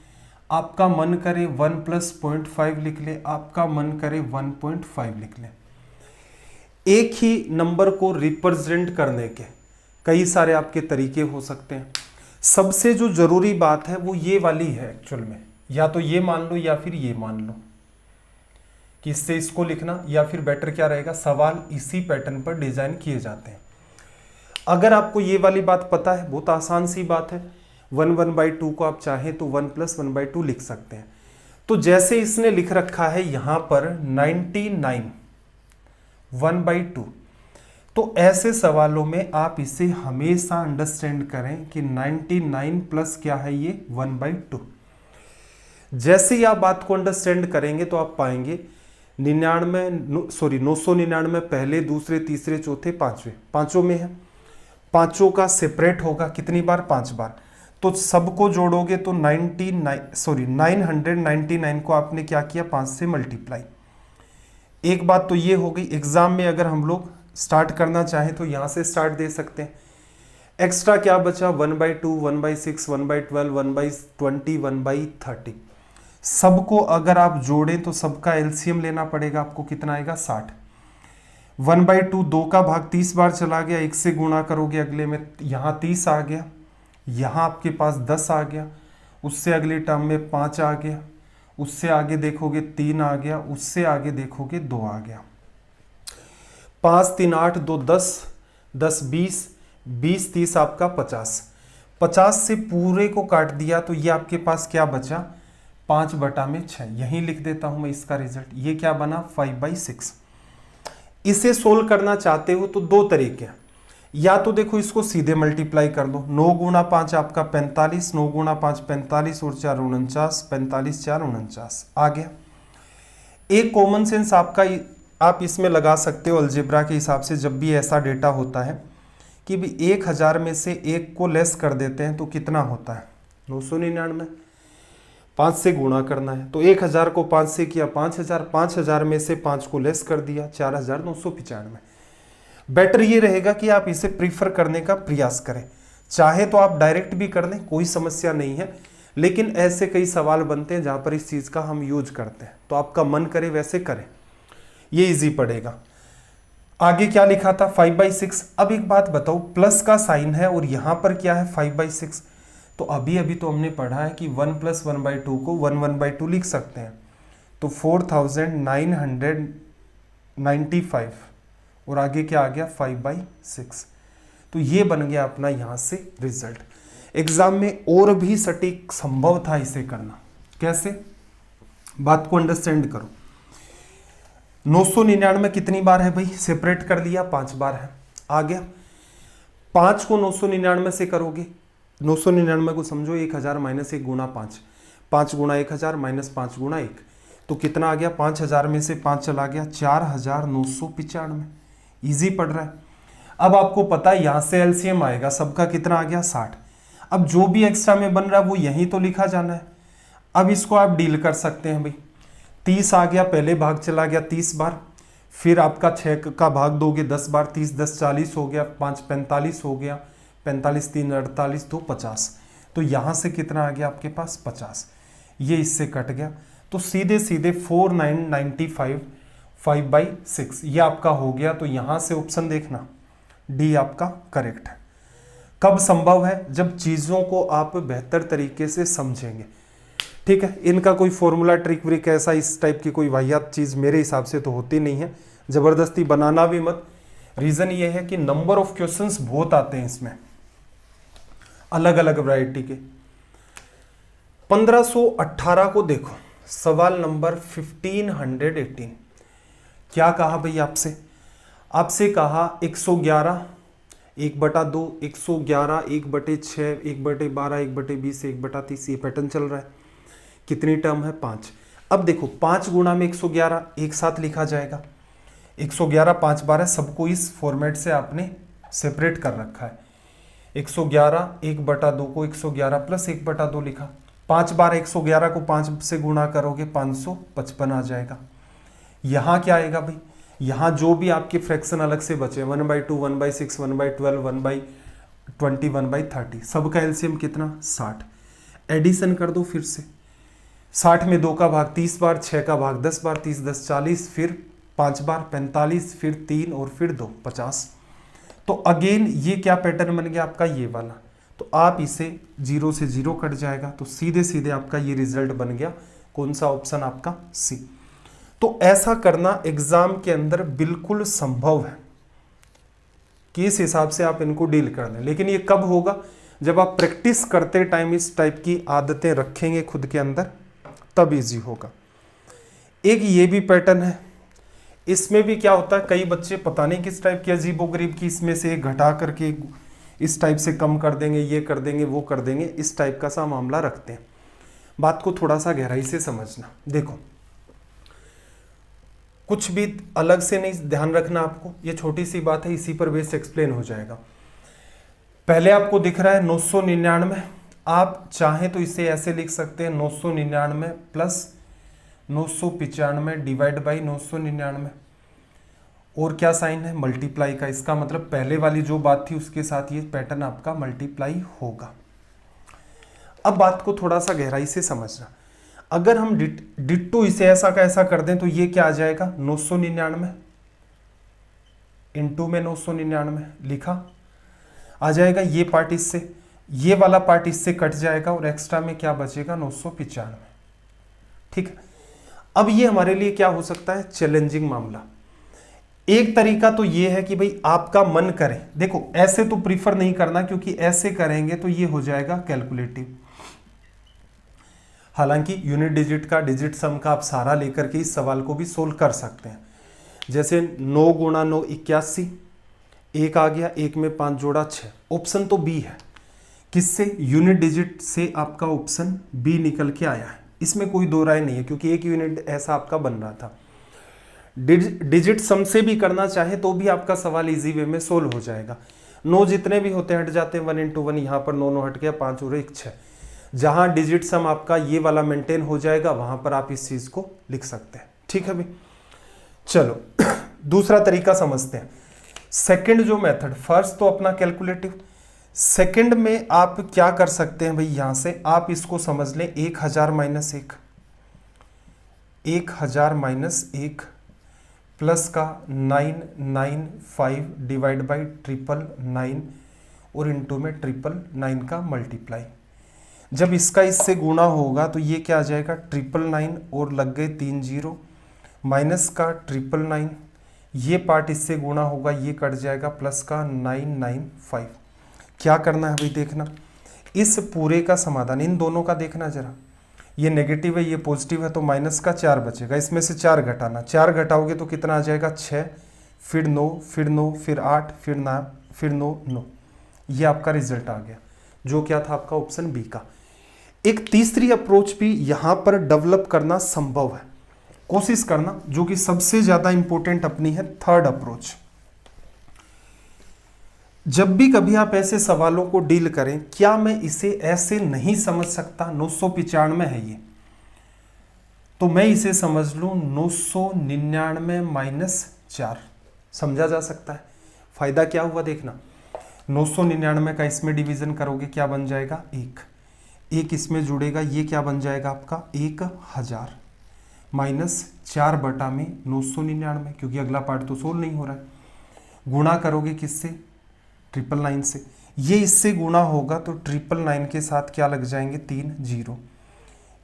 Speaker 1: आपका मन करे 1 + 0.5 लिख लें, आपका मन करे 1.5 लिख लें। एक ही नंबर को रिप्रेजेंट करने के कई सारे आपके तरीके हो सकते हैं। सबसे जो जरूरी बात है वो ये वाली है एक्चुअल में, या तो ये मान लो या फिर ये मान लो कि इससे इसको लिखना, या फिर बेटर क्या रहेगा, सवाल इसी पैटर्न पर डिजाइन किए जाते हैं। अगर आपको ये वाली बात पता है, बहुत आसान सी बात है, 1/2 को आप चाहें तो 1 + 1/2 लिख सकते हैं। तो जैसे इसने लिख रखा है यहां पर 99 1/2, तो ऐसे सवालों में आप इसे हमेशा अंडरस्टैंड करें कि 99 प्लस क्या है ये 1/2। जैसे ही आप बात को अंडरस्टैंड करेंगे तो आप पाएंगे 999 पहले, दूसरे, तीसरे, चौथे, पांचवें, पांचों में है। पांचों का सेपरेट होगा कितनी बार, 5 बार। तो सबको जोड़ोगे तो 999 को आपने क्या किया, 5 से मल्टीप्लाई। एक बात तो ये हो गई। एग्जाम में अगर हम लोग स्टार्ट करना चाहें तो यहां से स्टार्ट दे सकते हैं। एक्स्ट्रा क्या बचा, 1/2, 1/6, 1/12, 1/20, 1/30। सबको अगर आप जोड़ें तो सबका एलसीएम लेना पड़ेगा आपको, कितना आएगा 60। 1/2 2 का भाग 30 बार चला गया, 1 से गुणा करोगे अगले में, यहां 30 आ गया, यहां आपके पास 10 आ गया, उससे अगले टर्म में 5 आ गया, उससे आगे देखोगे 3 आ गया, उससे आगे देखोगे 2 आ गया। 5 3 8 2 10, 10 20, 20 30 आपका 50। 50 से पूरे को काट दिया तो ये आपके पास क्या बचा, 5/6। यहीं लिख देता हूं मैं इसका रिजल्ट। ये क्या बना, 5/6। इसे सोल्व करना चाहते हो तो दो तरीके हैं, या तो देखो इसको सीधे मल्टीप्लाई कर दो, 9 × 5 आपका 45, 9 × 5 45 और 4 49, 45 4 49 आ गया। एक कॉमन सेंस आपका आप इसमें लगा सकते हो अलजेब्रा के हिसाब से, जब भी ऐसा डेटा होता है कि भी 1000 में से 1 को लेस कर देते हैं तो कितना होता है, 999। 5 से गुणा करना है तो 1000 को 5 से किया 5000, 5000 में से 5 को लेस कर दिया 4995। बेटर ये रहेगा कि आप इसे प्रीफर करने का प्रयास करें। चाहे तो आप डायरेक्ट भी कर लें, कोई समस्या नहीं है, लेकिन ऐसे कई सवाल बनते हैं जहां पर इस चीज का हम यूज करते हैं, तो आपका मन करे वैसे करें, ये इजी पड़ेगा। आगे क्या लिखा था, 5/6। अब एक बात बताओ, प्लस का साइन है और यहां पर क्या है 5/6, तो अभी तो हमने पढ़ा है कि 1 + 1/2 को 1/2 लिख सकते हैं, तो 4995 और आगे क्या आ गया 5/6। तो ये बन गया अपना यहां से रिजल्ट। एग्जाम में और भी सटीक संभव था इसे करना, कैसे, बात को अंडरस्टैंड करो। 999 कितनी बार है भाई, सेपरेट कर लिया, 5 बार है, आ गया। 5 को 999 से करोगे, 999 को समझो 1000 - 1 × 5, 5 × 1000 - 5 × 1, तो कितना आ गया, 5000 में से 5 चला गया 4995। इजी पड़ रहा है। अब आपको पता है यहां से एलसीएम आएगा, सबका कितना आ गया 60। अब जो भी एक्स्ट्रा में बन रहा है वो यहीं तो लिखा जाना है। अब इसको आप डील कर सकते हैं भाई, 30 आ गया, पहले भाग चला गया 30 बार, फिर आपका 6 का भाग दोगे 10 बार, 30 10 40 हो गया, 5 45 हो गया, 45 3 48 2 50। तो यहां से कितना आ गया आपके पास 50, ये इससे कट गया। तो सीधे सीधे 4995 5/6 ये आपका हो गया। तो यहां से ऑप्शन देखना डी आपका करेक्ट है। कब संभव है? जब चीजों को आप बेहतर तरीके से समझेंगे। ठीक है, इनका कोई फॉर्मूला ट्रिक व्रिक ऐसा इस टाइप की कोई वाहियात चीज मेरे हिसाब से तो होती नहीं है, जबरदस्ती बनाना भी मत। रीजन ये है कि नंबर ऑफ क्वेश्चंस बहुत आते हैं इसमें, अलग अलग वैरायटी के। 1518 को देखो, सवाल नंबर 1518 क्या कहा भाई आपसे? आपसे कहा 111 1/2 111 1/6 1/12 1/20 1/30 ये पैटर्न चल रहा है। कितनी टर्म है? 5। अब देखो 5 गुणा में 111 एक साथ लिखा जाएगा। 111 5 12 सबको इस फॉर्मेट से आपने सेपरेट कर रखा है। 111 1/2 को 111 प्लस 1/2 लिखा। 5 बार 111 को 5 से गुणा करोगे 555 आ जाएगा। यहां क्या आएगा भाई? यहां जो भी आपके फ्रैक्शन अलग से बचे 1/2 1/6 1/12 1/20 1/30 सबका एलसीएम कितना? 60। एडिशन कर दो फिर से, 60 में 2 का भाग 30 बार, 6 का भाग 10 बार, 30 10 40, फिर 5 बार 45, फिर 3 और फिर 2 50। तो अगेन ये क्या पैटर्न बन गया आपका? ये वाला। तो आप इसे 0 से 0 कट जाएगा, तो सीधे सीधे आपका ये रिजल्ट बन गया। कौन सा ऑप्शन आपका? सी। तो ऐसा करना एग्जाम के अंदर बिल्कुल संभव है कि इस हिसाब से आप इनको डील कर लें। लेकिन ये कब होगा? जब आप प्रैक्टिस करते टाइम इस टाइप की आदतें रखेंगे खुद के अंदर, तब इजी होगा। एक ये भी पैटर्न है, इसमें भी क्या होता है, कई बच्चे पता नहीं किस टाइप की अजीबोगरीब की इसमें से घटा करके इस टाइप से कम कर देंगे, ये कर देंगे, वो कर देंगे, इस टाइप का सा मामला रखते हैं। बात को थोड़ा सा गहराई से समझना। देखो कुछ भी अलग से नहीं ध्यान रखना आपको, ये छोटी सी बात है, इसी पर बेस एक्सप्लेन हो जाएगा। पहले आपको दिख रहा है 999, आप चाहें तो इसे ऐसे लिख सकते हैं 999 प्लस 995 डिवाइड बाई 999। और क्या साइन है? मल्टीप्लाई का। इसका मतलब पहले वाली जो बात थी उसके साथ ये पैटर्न आपका मल्टीप्लाई होगा। अब बात को थोड़ा सा गहराई से समझना। अगर हम डिट्टो इसे ऐसा का ऐसा कर दें तो ये क्या आ जाएगा? 999 इंटू में 999 लिखा आ जाएगा। ये पार्ट इससे, ये वाला पार्ट इससे कट जाएगा और एक्स्ट्रा में क्या बचेगा? 995। ठीक है, अब ये हमारे लिए क्या हो सकता है? चैलेंजिंग मामला। एक तरीका तो ये है कि भाई आपका मन करे, देखो ऐसे तो प्रीफर नहीं करना, क्योंकि ऐसे करेंगे तो ये हो जाएगा कैलकुलेटिव। हालांकि यूनिट डिजिट का, डिजिट सम का आप सारा लेकर के इस सवाल को भी सोल्व कर सकते हैं। जैसे 9 गुणा 9 81, 1 आ गया, 1 में 5 जोड़ा 6। ऑप्शन तो बी है। किससे? यूनिट डिजिट से आपका ऑप्शन बी निकल के आया है, इसमें कोई दो राय नहीं है, क्योंकि एक यूनिट ऐसा आपका बन रहा था। डिजिट सम से भी करना चाहे तो भी आपका सवाल इजी वे में सोल्व हो जाएगा। 9 जितने भी होते हैं हट जाते हैं, 1 इंटू 1, यहाँ पर 9 9 हट गया, 5 और 1 6। जहां डिजिट सम आपका ये वाला मेंटेन हो जाएगा वहां पर आप इस चीज को लिख सकते हैं। ठीक है भाई, चलो दूसरा तरीका समझते हैं। सेकंड जो मेथड, फर्स्ट तो अपना कैलकुलेटिव, सेकंड में आप क्या कर सकते हैं भाई? यहां से आप इसको समझ लें 1000 माइनस 1, 1000 माइनस 1 प्लस का 995 डिवाइड बाई 999 और इंटू में 999 का मल्टीप्लाई। जब इसका इससे गुणा होगा तो ये क्या आ जाएगा? 999 और लग गए 3 0 माइनस का 999, ये पार्ट इससे गुणा होगा, ये कट जाएगा, प्लस का 995। क्या करना है भाई? देखना इस पूरे का समाधान, इन दोनों का देखना जरा। ये नेगेटिव है, ये पॉजिटिव है, तो माइनस का 4 बचेगा, इसमें से 4 घटाना। 4 घटाओगे तो कितना आ जाएगा? 6, फिर 9, फिर 9, फिर 8, फिर 9, फिर 9 9। ये आपका रिजल्ट आ गया, जो क्या था आपका ऑप्शन बी का। एक तीसरी अप्रोच भी यहां पर डेवलप करना संभव है, कोशिश करना, जो कि सबसे ज्यादा इंपॉर्टेंट अपनी है थर्ड अप्रोच। जब भी कभी आप ऐसे सवालों को डील करें, क्या मैं इसे ऐसे नहीं समझ सकता, 995 है ये, तो मैं इसे समझ लूं 999 माइनस 4, समझा जा सकता है। फायदा क्या हुआ देखना, 999 का इसमें डिवीजन करोगे क्या बन जाएगा, एक इसमें जुड़ेगा, ये क्या बन जाएगा आपका 1000 माइनस 4 बटा में 999, क्योंकि अगला पार्ट तो सोल्व नहीं हो रहा है। गुणा करोगे किससे, 999 से, ये इससे गुणा होगा तो 999 के साथ क्या लग जाएंगे 3 0,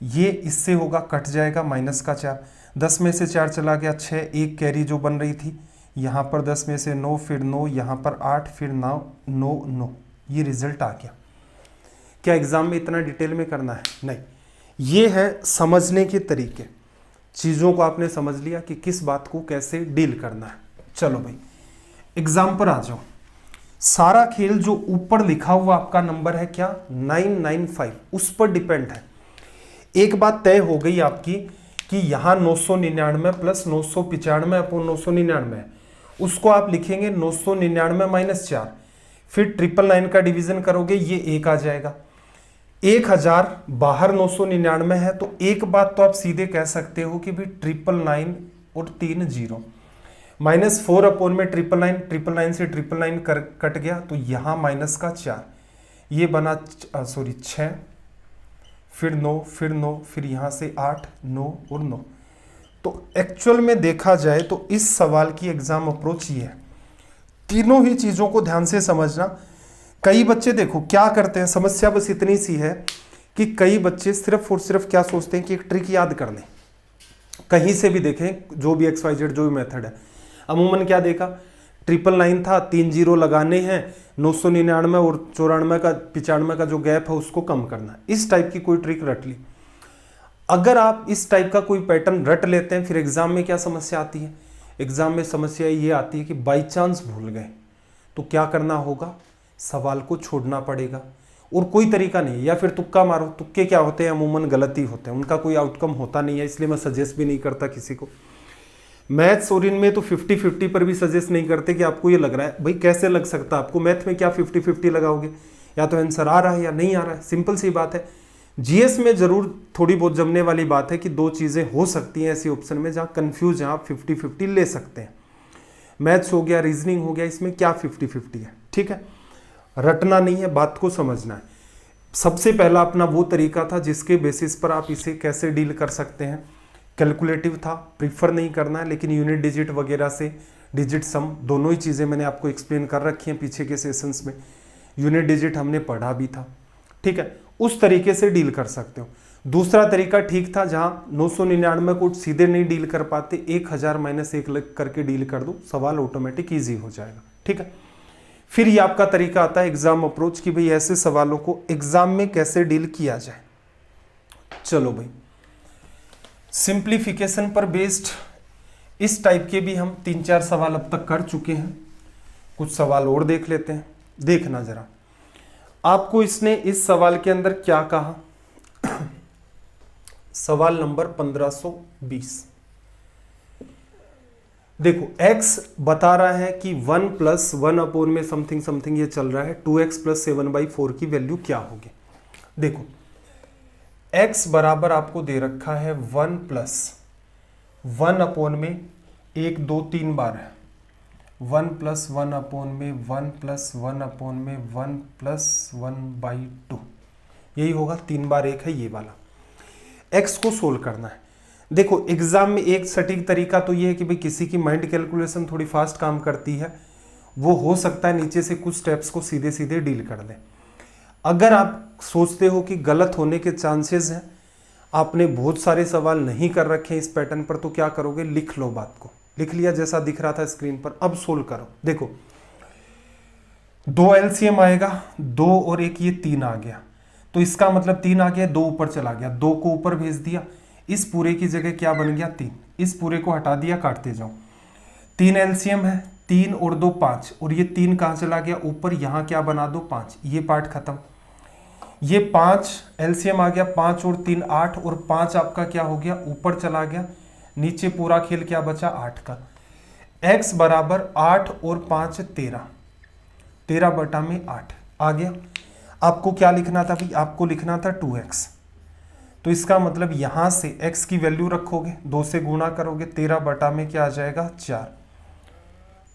Speaker 1: ये इससे होगा कट जाएगा माइनस का 4, 10 में से 4 चला गया 6, एक कैरी जो बन रही थी यहाँ पर 10 में से 9, फिर 9 यहाँ पर 8, फिर 9 9 9, ये रिजल्ट आ गया। क्या एग्जाम में इतना डिटेल में करना है, नहीं, ये है समझने के तरीके, चीज़ों को आपने समझ लिया कि किस बात को कैसे डील करना है। चलो भाई एग्जाम पर आ जाओ। सारा खेल जो ऊपर लिखा हुआ आपका नंबर है क्या 995, उस पर डिपेंड है। एक बात तय हो गई आपकी कि यहाँ 999 प्लस 995 अपॉन 999 है, उसको आप लिखेंगे 999 माइनस 4, फिर 999 का डिवीजन करोगे ये 1 आ जाएगा, 1000 बाहर 999 है, तो एक बात तो आप सीधे कह सकते हो कि भाई 999 और 3 0, माइनस 4 अपॉन में 999 से 999 कट गया, तो यहाँ माइनस का 4, ये बना 6, फिर 9, फिर 9, फिर यहाँ से 8 9 और 9। तो एक्चुअल में देखा जाए तो इस सवाल की एग्जाम अप्रोच ये है, तीनों ही चीज़ों को ध्यान से समझना। कई बच्चे देखो क्या करते हैं, समस्या बस इतनी सी है कि कई बच्चे सिर्फ और सिर्फ क्या सोचते हैं कि एक ट्रिक याद कर लें, कहीं से भी देखें जो भी XYZ जो भी मेथड है, अमूमन क्या देखा 999 था, 3 0 लगाने हैं, 999 और 94 का 95 का जो गैप है उसको कम करना है, इस टाइप की कोई ट्रिक रट ली। अगर आप इस टाइप का कोई पैटर्न रट लेते हैं, फिर एग्जाम में क्या समस्या आती है, एग्जाम में समस्या ये आती है कि बाई चांस भूल गए तो क्या करना होगा, सवाल को छोड़ना पड़ेगा और कोई तरीका नहीं, या फिर तुक्का मारो। तुक्के क्या होते हैं, अमूमन गलत ही होते हैं, उनका कोई आउटकम होता नहीं है, इसलिए मैं सजेस्ट भी नहीं करता किसी को। मैथ्स और इनमें तो 50-50 पर भी सजेस्ट नहीं करते कि आपको ये लग रहा है, भाई कैसे लग सकता है आपको, मैथ में क्या 50-50 लगाओगे, या तो आंसर आ रहा है या नहीं आ रहा है, सिंपल सी बात है। जीएस में जरूर थोड़ी बहुत जमने वाली बात है कि 2 चीज़ें हो सकती हैं ऐसी ऑप्शन में जहाँ कन्फ्यूज हैं, आप 50-50 ले सकते हैं। मैथ्स हो गया, रीजनिंग हो गया, इसमें क्या 50-50 है, ठीक है। रटना नहीं है, बात को समझना है। सबसे पहला अपना वो तरीका था जिसके बेसिस पर आप इसे कैसे डील कर सकते हैं, कैलकुलेटिव था, प्रीफर नहीं करना है, लेकिन यूनिट डिजिट वगैरह से डिजिट सम दोनों ही चीज़ें मैंने आपको एक्सप्लेन कर रखी हैं पीछे के सेशंस में, यूनिट डिजिट हमने पढ़ा भी था, ठीक है, उस तरीके से डील कर सकते हो। दूसरा तरीका ठीक था जहाँ 999 को सीधे नहीं डील कर पाते, 1000 माइनस 1 करके डील कर दो, सवाल ऑटोमेटिक ईजी हो जाएगा, ठीक है। फिर ये आपका तरीका आता है एग्जाम अप्रोच कि भाई ऐसे सवालों को एग्जाम में कैसे डील किया जाए। चलो भाई सिंप्लीफिकेशन पर बेस्ड इस टाइप के भी हम 3-4 सवाल अब तक कर चुके हैं, कुछ सवाल और देख लेते हैं। देखना जरा आपको इसने इस सवाल के अंदर क्या कहा, सवाल नंबर 1520। देखो x बता रहा है कि 1 प्लस 1 अपॉन में समथिंग समथिंग ये चल रहा है, 2x प्लस 7/4 की वैल्यू क्या होगी। देखो x बराबर आपको दे रखा है 1 प्लस 1 अपॉन में 1 2 3 बार है, 1 प्लस 1 अपॉन में 1 प्लस 1 अपॉन में 1 प्लस 1/2, यही होगा, 3 बार 1 है ये वाला। x को सोल्व करना है। देखो एग्जाम में एक सटीक तरीका तो ये है कि भाई किसी की माइंड कैलकुलेशन थोड़ी फास्ट काम करती है, वो हो सकता है नीचे से कुछ स्टेप्स को सीधे सीधे डील कर दे। अगर आप सोचते हो कि गलत होने के चांसेस हैं, आपने बहुत सारे सवाल नहीं कर रखे हैं इस पैटर्न पर, तो क्या करोगे, लिख लो, बात को लिख लिया जैसा दिख रहा था स्क्रीन पर, अब सोल्व करो। देखो 2 LCM आएगा, 2 और 1 ये 3 आ गया, तो इसका मतलब 3 आ गया, 2 ऊपर चला गया, 2 को ऊपर भेज दिया, इस पूरे की जगह क्या बन गया 3, इस पूरे को हटा दिया, काटते जाओ, 3 LCM है, 3 और 2 5, और ये 3 कहाँ चला गया ऊपर, यहाँ क्या बना दो 5, ये पार्ट खत्म। ये 5 LCM आ गया, 5 और 3 8, और 5 आपका क्या हो गया ऊपर चला गया, नीचे पूरा खेल क्या बचा 8 का। x बराबर 8 और 5 13, 13/8 आ गया। आपको क्या लिखना था भाई, आपको लिखना था 2x। तो इसका मतलब यहां से x की वैल्यू रखोगे, 2 से गुणा करोगे, 13 में क्या आ जाएगा 4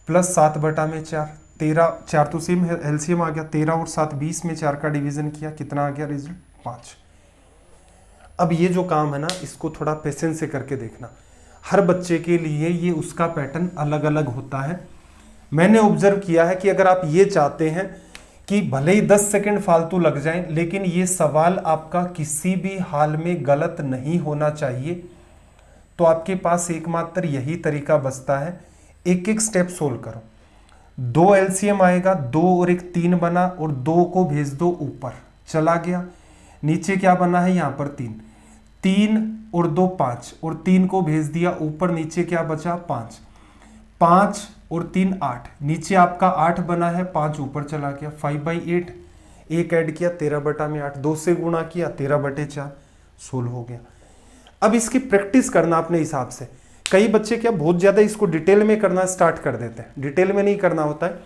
Speaker 1: प्लस 7/4, 13 4 तो सेम एलसीएम आ गया, 13 और 7 20 में 4 का डिवीजन किया, कितना आ गया रिजल्ट 5। अब ये जो काम है ना, इसको थोड़ा पेशेंस से करके देखना, हर बच्चे के लिए ये उसका पैटर्न अलग अलग होता है। मैंने ऑब्जर्व किया है कि अगर आप ये चाहते हैं कि भले ही 10 सेकंड फालतू लग जाएं, लेकिन ये सवाल आपका किसी भी हाल में गलत नहीं होना चाहिए, तो आपके पास एकमात्र यही तरीका बचता है, एक एक स्टेप सोल्व करो। 2 एलसीएम आएगा, 2 और 1 3 बना, और 2 को भेज दो ऊपर, चला गया। नीचे क्या बना है, यहां पर 3 और 2 5, और 3 को भेज दिया ऊपर, नीचे क्या बचा 5 और 3 8, नीचे आपका 8 बना है, 5 ऊपर चला गया, 5/8, 1 ऐड किया 13/8, 2 से गुणा किया 13/4, सोल्व हो गया। अब इसकी प्रैक्टिस करना अपने हिसाब से। कई बच्चे क्या बहुत ज्यादा इसको डिटेल में करना स्टार्ट कर देते हैं, डिटेल में नहीं करना होता है,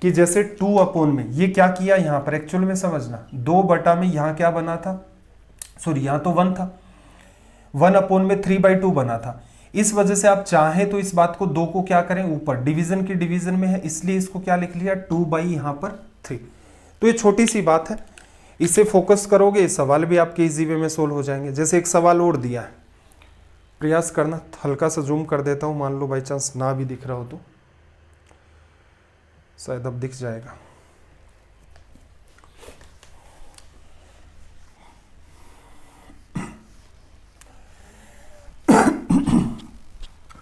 Speaker 1: कि जैसे 2 में ये क्या किया, यहां पर एक्चुअल में समझना 2 में यहां क्या बना था, सॉरी यहां तो 1 था, 1 में 3/2 बना था। इस वजह से आप चाहें तो इस बात को 2 को क्या करें ऊपर, डिवीजन की डिवीजन में है, इसलिए इसको क्या लिख लिया 2 यहां पर 3। तो ये छोटी सी बात है, इसे फोकस करोगे सवाल भी आपके इजी वे में सोल्व हो जाएंगे। जैसे एक सवाल और दिया है, प्रयास करना, हल्का सा जूम कर देता हूं, मान लो बाई चांस ना भी दिख रहा हो तो शायद अब दिख जाएगा।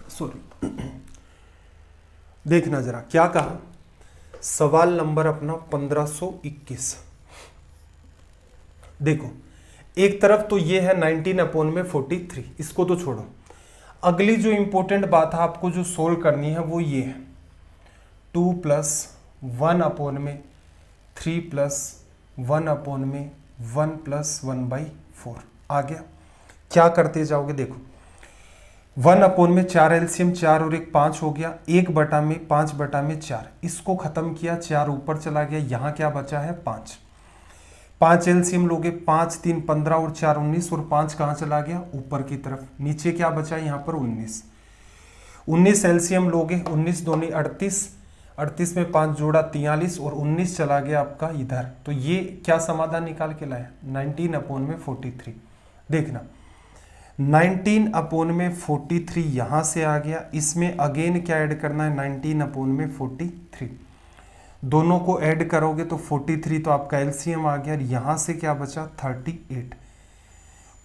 Speaker 1: सॉरी, देखना जरा क्या कहा, सवाल नंबर अपना 1521। देखो एक तरफ तो ये है 19/43, इसको तो छोड़ो। अगली जो इंपॉर्टेंट बात है आपको जो सोल्व करनी है वो ये है, 2 + 1/3 + 1/1 + 1/4 आ गया। क्या करते जाओगे, देखो 1/4 एलसीएम 4 और 1 5 हो गया, 1/5/4, इसको खत्म किया, 4 ऊपर चला गया, यहां क्या बचा है 5 एलसीएम लोगे, 5 3 15 और 4 19, और 5 कहां चला गया ऊपर की तरफ, नीचे क्या बचा यहां पर 19 एलसीएम लोगे, 19 दूनी 38 में 5 जोड़ा 43, और 19 चला गया आपका इधर। तो ये क्या समाधान निकाल के लाया 19/43। देखना 19/43 यहां से आ गया, इसमें अगेन क्या ऐड करना है 19/43, दोनों को ऐड करोगे तो 43 तो आपका एलसीएम आ गया, यहां से क्या बचा 38।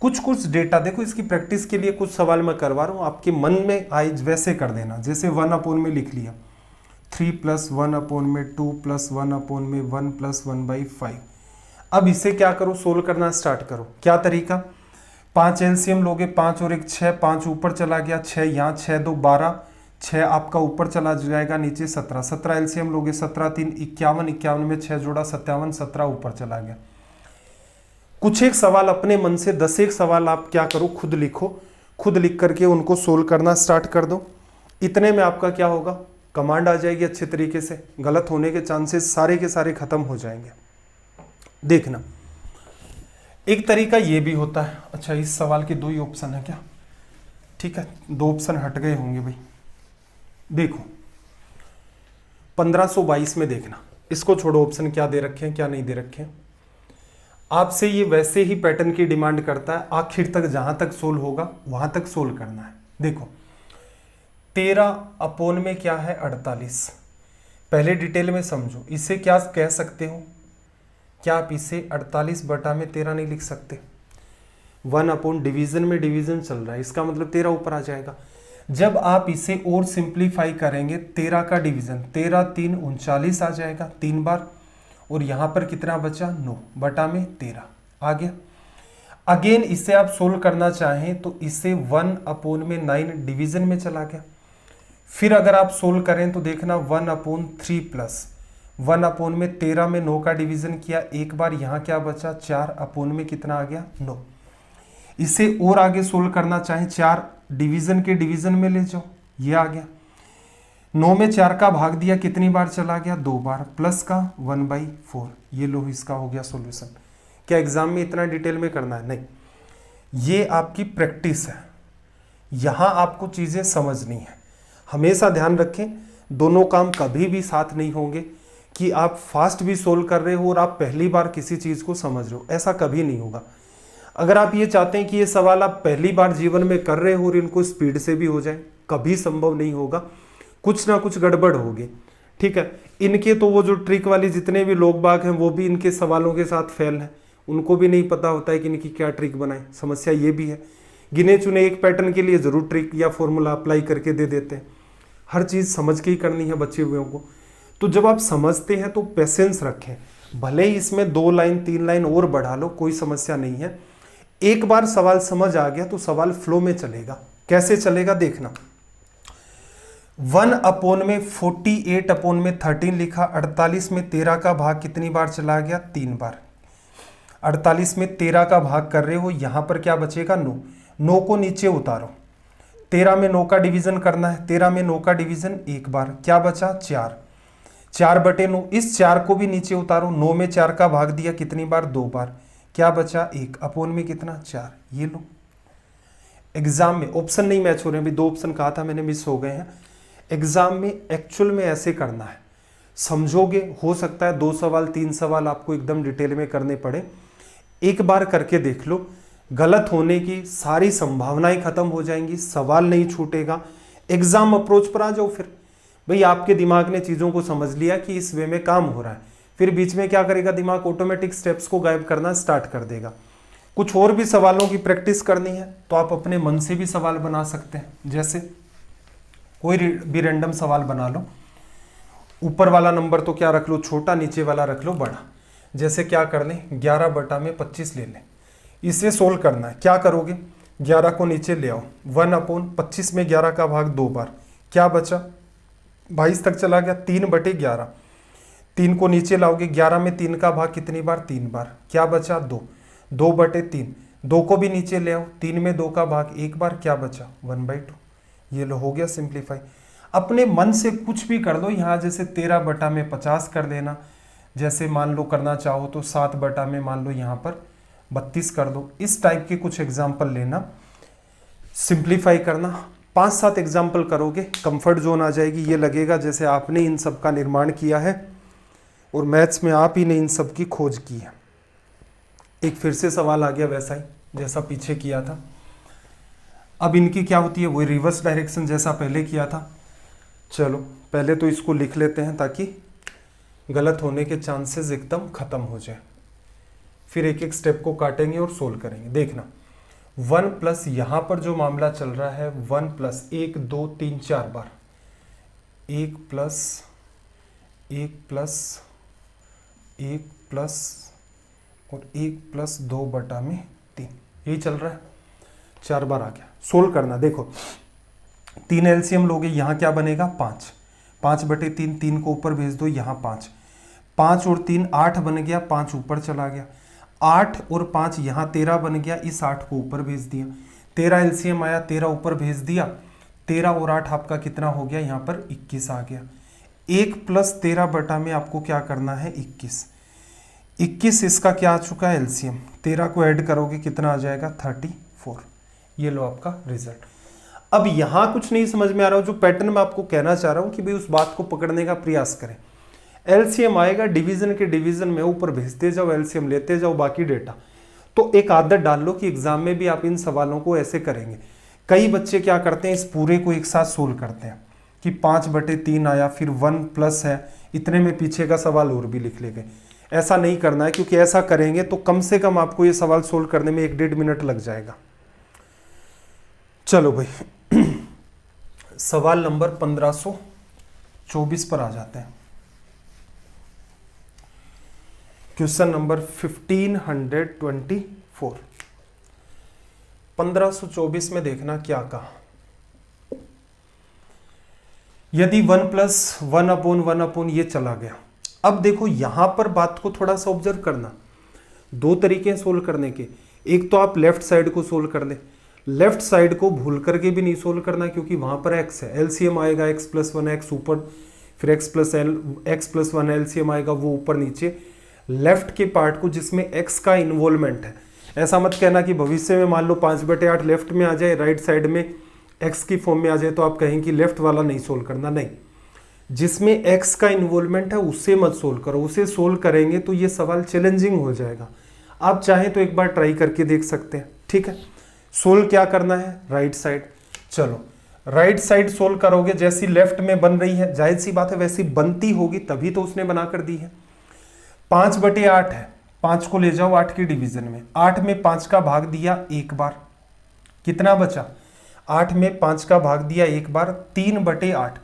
Speaker 1: कुछ डेटा देखो, इसकी प्रैक्टिस के लिए कुछ सवाल मैं करवा रहा हूं, आपके मन में आए वैसे कर देना। जैसे 1 में लिख लिया, 3 + 1 2 + 1 1 + 1/5। अब इसे क्या करो, सोल्व करना स्टार्ट करो। क्या तरीका, 5 एलसीएम लोगे, 5 और 1 6, 5 ऊपर चला गया, 6 यहाँ, 6 2 12, 6 आपका ऊपर चला जाएगा, नीचे 17 एलसीएम लोगे, 17 3 51 में 6 जोड़ा 57, 17 ऊपर चला गया। कुछ एक सवाल अपने मन से 10 एक सवाल आप क्या करो, खुद लिखो, खुद लिख करके उनको सोल्व करना स्टार्ट कर दो। इतने में आपका क्या होगा, कमांड आ जाएगी अच्छे तरीके से, गलत होने के चांसेस सारे के सारे खत्म हो जाएंगे। देखना एक तरीका ये भी होता है, अच्छा इस सवाल के 2 ही ऑप्शन है क्या, ठीक है 2 ऑप्शन हट गए होंगे भाई। देखो 1522 में देखना, इसको छोड़ो ऑप्शन क्या दे रखे हैं क्या नहीं दे रखे हैं, आपसे ये वैसे ही पैटर्न की डिमांड करता है, आखिर तक जहां तक सोल्व होगा वहां तक सोल्व करना है। देखो 13 में क्या है 48, पहले डिटेल में समझो, इसे क्या कह सकते हो, क्या आप इसे 48/13 नहीं लिख सकते, 1 डिवीजन में डिवीजन चल रहा है, इसका मतलब 13 ऊपर आ जाएगा। जब आप इसे और सिंप्लीफाई करेंगे, 13 का डिवीजन 13 3 39 आ जाएगा 3 बार, और यहां पर कितना बचा 9/13 आ गया। अगेन इसे आप सोल्व करना चाहें तो इसे 1/9 डिवीजन में चला गया। फिर अगर आप सोल्व करें तो देखना 1/3 प्लस 1/13 में 9 का डिवीजन किया, एक बार यहां क्या बचा 4 में कितना आ गया 9। इसे और आगे सोल्व करना चाहें, 4 डिवीजन के डिवीजन में ले जाओ, ये आ गया 9 में 4 का भाग दिया कितनी बार चला गया, 2 बार, प्लस का 1/4। ये लो, इसका हो गया सॉल्यूशन। क्या एग्जाम में इतना डिटेल में करना है? नहीं, ये आपकी प्रैक्टिस है, यहां आपको चीजें समझनी है। हमेशा ध्यान रखें, दोनों काम कभी भी साथ नहीं होंगे कि आप फास्ट भी सोल्व कर रहे हो और आप पहली बार किसी चीज को समझ रहे हो, ऐसा कभी नहीं होगा। अगर आप ये चाहते हैं कि ये सवाल आप पहली बार जीवन में कर रहे हो और इनको स्पीड से भी हो जाए, कभी संभव नहीं होगा, कुछ ना कुछ गड़बड़ होगी। ठीक है, इनके तो वो जो ट्रिक वाली जितने भी लोग बाग हैं वो भी इनके सवालों के साथ फेल हैं, उनको भी नहीं पता होता है कि इनकी क्या ट्रिक बनाए। समस्या ये भी है, गिने चुने एक पैटर्न के लिए जरूर ट्रिक या फॉर्मूला अप्लाई करके दे देते हैं। हर चीज़ समझ के ही करनी है बच्चे हुए को। तो जब आप समझते हैं तो पेशेंस रखें, भले ही इसमें 2 लाइन 3 लाइन और बढ़ा लो, कोई समस्या नहीं है। एक बार सवाल समझ आ गया तो सवाल फ्लो में चलेगा। कैसे चलेगा देखना। 1/48/13 लिखा, 48 में 13 का भाग कितनी बार चला गया, 3 बार। 48 में 13 का भाग कर रहे हो, यहां पर क्या बचेगा, 9। 9 को नीचे उतारो, 13 में 9 का डिवीजन करना है, 13 में 9 का डिवीजन 1 बार, क्या बचा, 4। 4/9, इस 4 को भी नीचे उतारो, 9 में 4 का भाग दिया कितनी बार, 2 बार, क्या बचा, 1। अपोन में कितना, 4। ये लो, एग्जाम में ऑप्शन नहीं मैच हो रहे हैं, अभी 2 ऑप्शन कहा था मैंने, मिस हो गए हैं। एग्जाम में एक्चुअल में ऐसे करना है, समझोगे। हो सकता है 2 सवाल 3 सवाल आपको एकदम डिटेल में करने पड़े, एक बार करके देख लो, गलत होने की सारी संभावनाएं खत्म हो जाएंगी, सवाल नहीं छूटेगा। एग्जाम अप्रोच पर आ जाओ, फिर भाई आपके दिमाग ने चीज़ों को समझ लिया कि इस वे में काम हो रहा है, फिर बीच में क्या करेगा दिमाग, ऑटोमेटिक स्टेप्स को गायब करना स्टार्ट कर देगा। कुछ और भी सवालों की प्रैक्टिस करनी है तो आप अपने मन से भी सवाल बना सकते हैं। जैसे कोई भी रैंडम सवाल बना लो, ऊपर वाला नंबर तो क्या रख लो, छोटा, नीचे वाला रख लो बड़ा। जैसे क्या कर लें, 11/25 ले लें, इसे सोल्व करना है। क्या करोगे, 11 को नीचे ले आओ, 1/25 में 11 का भाग 2 बार, क्या बचा, 22 तक चला गया, 3/11। 3 को नीचे लाओगे, 11 में 3 का भाग कितनी बार, 3 बार, क्या बचा, 2। 2/3, 2 को भी नीचे ले आओ, 3 में 2 का भाग 1 बार, क्या बचा, 1/2। ये लो, हो गया सिंप्लीफाई। अपने मन से कुछ भी कर लो, यहाँ जैसे 13/50 कर देना, जैसे मान लो करना चाहो तो 7 में मान लो यहाँ पर 32 कर दो। इस टाइप के कुछ एग्जाम्पल लेना, सिंप्लीफाई करना। 5-7 एग्जाम्पल करोगे, कंफर्ट जोन आ जाएगी, ये लगेगा जैसे आपने इन सब का निर्माण किया है और मैथ्स में आप ही ने इन सब की खोज की है। एक फिर से सवाल आ गया वैसा ही जैसा पीछे किया था। अब इनकी क्या होती है, वही रिवर्स डायरेक्शन जैसा पहले किया था। चलो पहले तो इसको लिख लेते हैं ताकि गलत होने के चांसेस एकदम खत्म हो जाए, फिर एक एक स्टेप को काटेंगे और सोल्व करेंगे। देखना 1 प्लस यहां पर जो मामला चल रहा है 1 प्लस 1 2 3 4 बार, 1 प्लस 1 प्लस 1 प्लस और 1 प्लस 2/3, यही चल रहा है, 4 बार आ गया। सोल्व करना, देखो 3 एलसीएम लोगे, यहाँ क्या बनेगा 5, 5/3, 3 को ऊपर भेज दो, यहाँ 5, 5 और 3 8 बन गया, 5 ऊपर चला गया, 8 और 5 यहाँ 13 बन गया, इस 8 को ऊपर भेज दिया, 13 एलसीएम आया, 13 ऊपर भेज दिया, 13 और 8 आपका कितना हो गया, यहाँ पर 21 आ गया। 1 प्लस 13 में आपको क्या करना है 21, 21 इसका क्या आ चुका है एलसीएम, 13 को ऐड करोगे कितना आ जाएगा 34। ये लो आपका रिजल्ट। अब यहां कुछ नहीं समझ में आ रहा हो, जो पैटर्न मैं आपको कहना चाह रहा हूं कि भाई उस बात को पकड़ने का प्रयास करें। एलसीएम आएगा, डिवीजन के डिवीजन में ऊपर भेजते जाओ, एलसीएम लेते जाओ, बाकी डेटा। तो एक आदत डाल लो कि एग्जाम में भी आप इन सवालों को ऐसे करेंगे। कई बच्चे क्या करते हैं, इस पूरे को एक साथ सोल्व करते हैं कि 5/3 आया, फिर 1 प्लस है, इतने में पीछे का सवाल और भी लिख ले गए। ऐसा नहीं करना है, क्योंकि ऐसा करेंगे तो कम से कम आपको ये सवाल सोल्व करने में 1-1.5 मिनट लग जाएगा। चलो भाई सवाल नंबर 1524 पर आ जाते हैं। Question number 1524। 1524 में देखना क्या कहा, यदि 1 प्लस 1/1 ये चला गया। अब देखो यहां पर बात को थोड़ा सा ऑब्जर्व करना, 2 तरीके हैं सोल्व करने के। एक तो आप लेफ्ट साइड को सोल्व कर ले, लेफ्ट साइड को भूल करके भी नहीं सोल्व करना क्योंकि वहां पर x है, एलसीएम आएगा x प्लस 1x ऊपर, फिर x प्लस 1 एलसीएम आएगा वो ऊपर नीचे। लेफ्ट के पार्ट को जिसमें x का इन्वॉल्वमेंट है, ऐसा मत कहना कि भविष्य में मान लो 5/8 लेफ्ट में आ जाए, राइट साइड में x की फॉर्म में आ जाए तो आप कहें कि लेफ्ट वाला नहीं सोल्व करना, नहीं, जिसमें x का इन्वॉल्वमेंट है उससे मत सोल्व करो, उसे सोल्व करेंगे तो ये सवाल चैलेंजिंग हो जाएगा। आप चाहें तो एक बार ट्राई करके देख सकते हैं, ठीक है। सोल्व क्या करना है, राइट साइड, चलो राइट साइड सोल्व करोगे, जैसी लेफ्ट में बन रही है जाहिर सी बात है वैसी बनती होगी तभी तो उसने बना कर दी है। 5/8 है, 5 को ले जाओ 8 की डिवीजन में, 8 में 5 का भाग दिया एक बार, कितना बचा, 8 में 5 का भाग दिया एक बार, 3/8,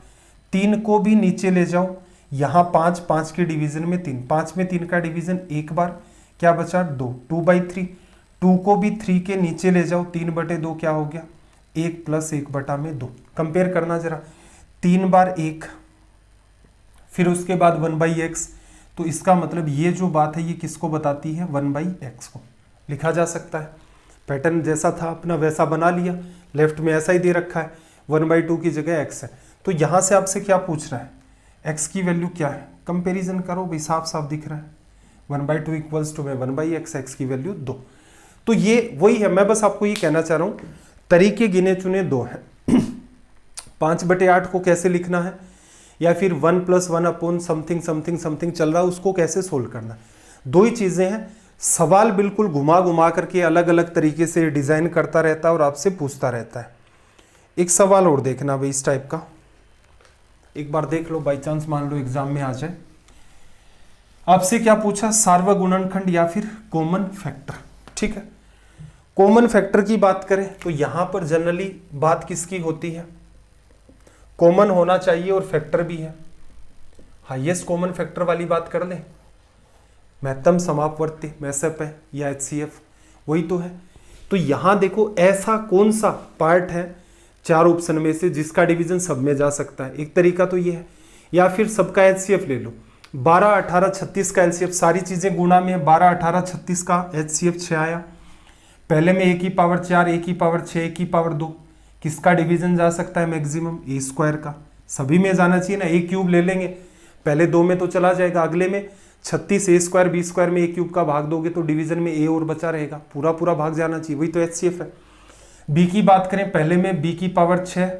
Speaker 1: 3 को भी नीचे ले जाओ, यहाँ 5 की डिवीजन में 3, 5 में 3 का डिवीजन एक बार, क्या बचा 2, 2/3, 2 को भी 3 के नीचे ले जाओ, 3/2 क्या हो गया 1 प्लस 1/2। कंपेयर करना जरा, 3 बार 1, फिर उसके बाद 1/x, तो इसका मतलब ये जो बात है ये किसको बताती है, 1/x को लिखा जा सकता है। पैटर्न जैसा था अपना वैसा बना लिया, लेफ्ट में ऐसा ही दे रखा है, 1/2 की जगह x है, तो यहां से आपसे क्या पूछ रहा है, x की वैल्यू क्या है, कंपेरिजन करो भाई, साफ साफ दिख रहा है 1/2 इक्वल्स टू 1/x, x की वैल्यू 2। तो ये वही है, मैं बस आपको ये कहना चाह रहा हूं, तरीके गिने चुने 2 हैं। 5/8 को कैसे लिखना है, या फिर 1 + 1 अपॉन समथिंग समथिंग समथिंग चल रहा है उसको कैसे सोल्व करना है, 2 ही चीजें हैं। सवाल बिल्कुल घुमा घुमा करके अलग अलग तरीके से डिजाइन करता रहता है और आपसे पूछता रहता है। एक सवाल और देखना भाई इस टाइप का, एक बार देख लो, बाई चांस मान लो एग्जाम में आ जाए। आपसे क्या पूछा, सार्वगुणनखंड या फिर कॉमन फैक्टर, ठीक है। कॉमन फैक्टर की बात करें तो यहां पर जनरली बात किसकी होती है, कॉमन होना चाहिए और फैक्टर भी है, हाईएस्ट कॉमन फैक्टर वाली बात कर ले, महत्तम समापवर्ती मैसअप है या HCF, वही तो है। तो यहां देखो ऐसा कौन सा पार्ट है 4 ऑप्शन में से जिसका डिवीजन सब में जा सकता है, एक तरीका तो ये है, या फिर सबका HCF ले लो, 12, 18, 36 का HCF, सारी चीजें गुणा में है, 12, 18, 36 का HCF 6 आया, पहले में 1 की पावर 4, 1 की पावर 6, 1 की पावर 2, किसका डिवीजन जा सकता है मैक्सिमम, A² का, सभी में जाना चाहिए ना, A³ ले लेंगे, पहले 2 में तो चला जाएगा, अगले में 36 A² B² में A³ का भाग दोगे तो डिवीजन में A और बचा रहेगा, पूरा पूरा भाग जाना चाहिए, वही तो HCF है। B की बात करें, पहले में B की पावर 6,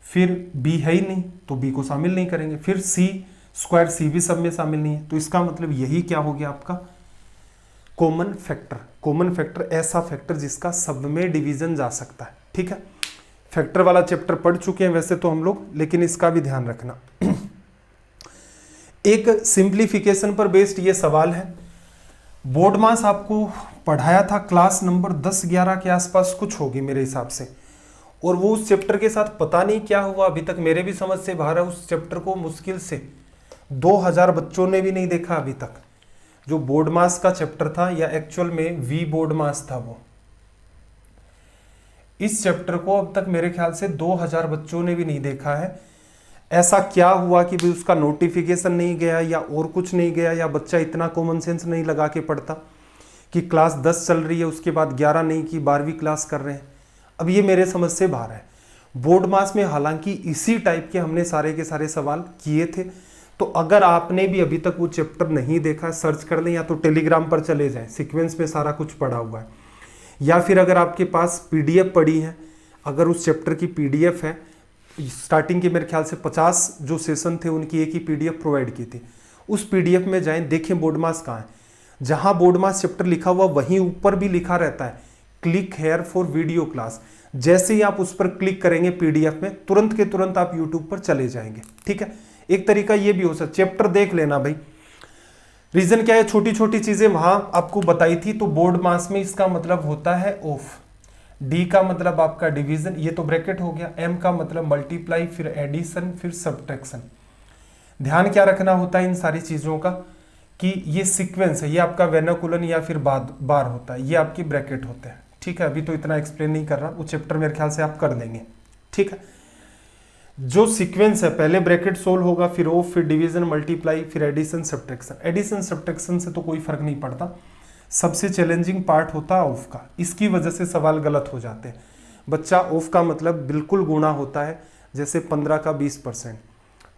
Speaker 1: फिर B है ही नहीं तो B को शामिल नहीं करेंगे, फिर C² C भी सब में शामिल नहीं है, तो इसका मतलब यही क्या हो गया आपका कॉमन फैक्टर। कॉमन फैक्टर ऐसा फैक्टर जिसका सब में डिवीजन जा सकता है, ठीक है। फैक्टर वाला चैप्टर पढ़ चुके हैं वैसे तो हम लोग, लेकिन इसका भी ध्यान रखना। एक सिंप्लीफिकेशन पर बेस्ड ये सवाल है, बोर्ड मास आपको पढ़ाया था क्लास नंबर 10-11 के आसपास कुछ होगी मेरे हिसाब से, और वो उस चैप्टर के साथ पता नहीं क्या हुआ, अभी तक मेरे भी समझ से बाहर है। उस चैप्टर को मुश्किल से 2000 बच्चों ने भी नहीं देखा अभी तक, जो बोर्ड मास का चैप्टर था, या एक्चुअल में वी बोर्ड मास था वो। इस चैप्टर को अब तक मेरे ख्याल से 2000 बच्चों ने भी नहीं देखा है। ऐसा क्या हुआ कि भी उसका नोटिफिकेशन नहीं गया, या और कुछ नहीं गया, या बच्चा इतना कॉमन सेंस नहीं लगा के पढ़ता कि क्लास 10 चल रही है उसके बाद 11 नहीं की 12वीं क्लास कर रहे हैं। अब ये मेरे समझ से बाहर है। बोर्ड मास में हालांकि इसी टाइप के हमने सारे के सारे सवाल किए थे, तो अगर आपने भी अभी तक वो चैप्टर नहीं देखा, सर्च कर लें, या तो टेलीग्राम पर चले जाएं, सीक्वेंस में सारा कुछ पढ़ा हुआ है, या फिर अगर आपके पास PDF पड़ी है, अगर उस चैप्टर की PDF है, स्टार्टिंग के मेरे ख्याल से 50 जो सेशन थे उनकी एक ही PDF प्रोवाइड की थी, उस PDF में जाएं, देखें बोर्ड मास कहाँ है। जहां बोर्ड मास चैप्टर लिखा हुआ वहीं ऊपर भी लिखा रहता है click here for video class. जैसे ही आप उस पर क्लिक करेंगे PDF में, तुरंत के तुरंत आप YouTube पर चले जाएंगे, ठीक है। एक तरीका ये भी हो सकता, चैप्टर देख लेना भाई। रीजन क्या है, छोटी छोटी चीजें वहां आपको बताई थी। तो बोर्ड मास में इसका मतलब होता है ऑफ, D का मतलब आपका डिवीजन, ये तो ब्रैकेट हो गया, M का मतलब मल्टीप्लाई, फिर एडिशन, फिर सब्ट्रैक्शन। ध्यान क्या रखना होता है इन सारी चीजों का कि ये सीक्वेंस है, ये आपका वेनाकुलन या फिर बार होता है, ये आपकी ब्रैकेट होते हैं, ठीक है। अभी तो इतना एक्सप्लेन नहीं कर रहा, वो चैप्टर मेरे ख्याल से आप कर लेंगे, ठीक है। जो सीक्वेंस है, पहले ब्रैकेट सोल्व होगा, फिर ऑफ, फिर डिवीजन, मल्टीप्लाई, फिर एडिशन, सब्ट्रैक्शन। एडिशन सब्ट्रैक्शन से तो कोई फर्क नहीं पड़ता, सबसे चैलेंजिंग पार्ट होता है ऑफ का, इसकी वजह से सवाल गलत हो जाते हैं। बच्चा ऑफ का मतलब बिल्कुल गुणा होता है, जैसे 15 का 20%,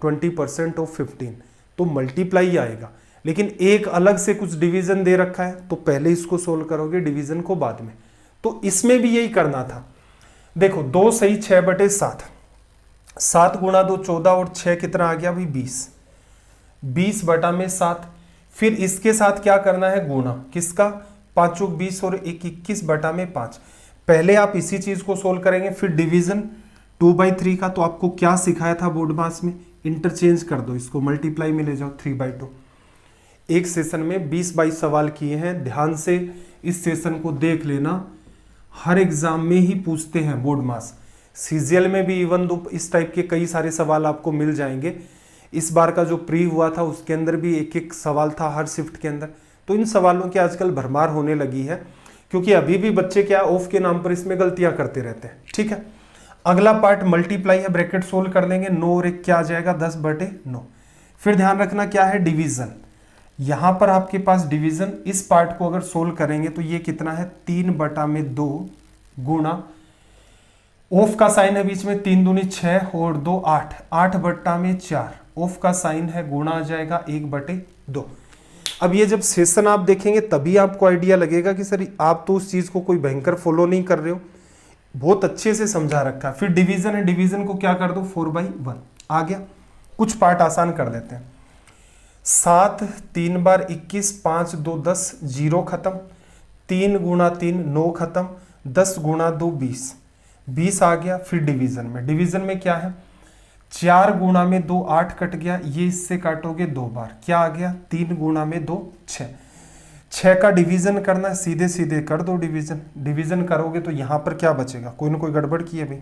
Speaker 1: 20% ऑफ 15, तो मल्टीप्लाई आएगा। लेकिन एक अलग से कुछ डिवीजन दे रखा है तो पहले इसको सोल्व करोगे, डिवीजन को बाद में। तो इसमें भी यही करना था। देखो 2 सही 6/7, 7 गुणा 2 14 और 6 कितना आ गया भाई 20, 20/7। फिर इसके साथ क्या करना है, गुणा किसका, 5 चौक 20 और 1 21/5। पहले आप इसी चीज को सोल्व करेंगे, फिर डिवीजन 2/3 का। तो आपको क्या सिखाया था बोर्ड मास में, इंटरचेंज कर दो इसको, मल्टीप्लाई में ले जाओ 3/2। एक सेशन में 20-22 सवाल किए हैं, ध्यान से इस सेशन को देख लेना, हर एग्जाम में ही पूछते हैं बोर्ड मास। सीजीएल में भी इवन दो इस टाइप के कई सारे सवाल आपको मिल जाएंगे। इस बार का जो प्री हुआ था उसके अंदर भी एक एक सवाल था हर शिफ्ट के अंदर। तो इन सवालों की आजकल भरमार होने लगी है, क्योंकि अभी भी बच्चे क्या ऑफ के नाम पर इसमें गलतियां करते रहते हैं। ठीक है, अगला पार्ट मल्टीप्लाई है, ब्रैकेट सोल्व कर लेंगे, 9 और 1 क्या आ जाएगा 10/9। फिर ध्यान रखना क्या है, डिवीजन। यहां पर आपके पास डिवीजन, इस पार्ट को अगर सोल्व करेंगे तो ये कितना है 3/2 गुणा, ऑफ का साइन है बीच में, 3 दूनी 6 और 2 8, 8/4, ऑफ का साइन है गुणा आ जाएगा 1/2। अब ये जब सेशन आप देखेंगे तभी आपको आइडिया लगेगा कि सर आप तो उस चीज को कोई भयंकर फॉलो नहीं कर रहे हो, बहुत अच्छे से समझा रखा है। फिर डिवीजन है, डिवीजन को क्या कर दो 4/1 आ गया। कुछ पार्ट आसान कर देते हैं, 7 3 बार 21, 5 2 10, 0 खत्म, 3 गुणा 3 9 खत्म, 10 गुणा 2 20, 20 आ गया। फिर डिवीजन में, डिवीजन में क्या है 4 गुणा में 2 8 कट गया, ये इससे काटोगे 2 बार, क्या आ गया 3 गुणा में 2 6, 6 का डिवीजन करना है, सीधे सीधे कर दो डिवीजन। डिवीजन करोगे तो यहां पर क्या बचेगा, कोई ना कोई गड़बड़ की है भाई,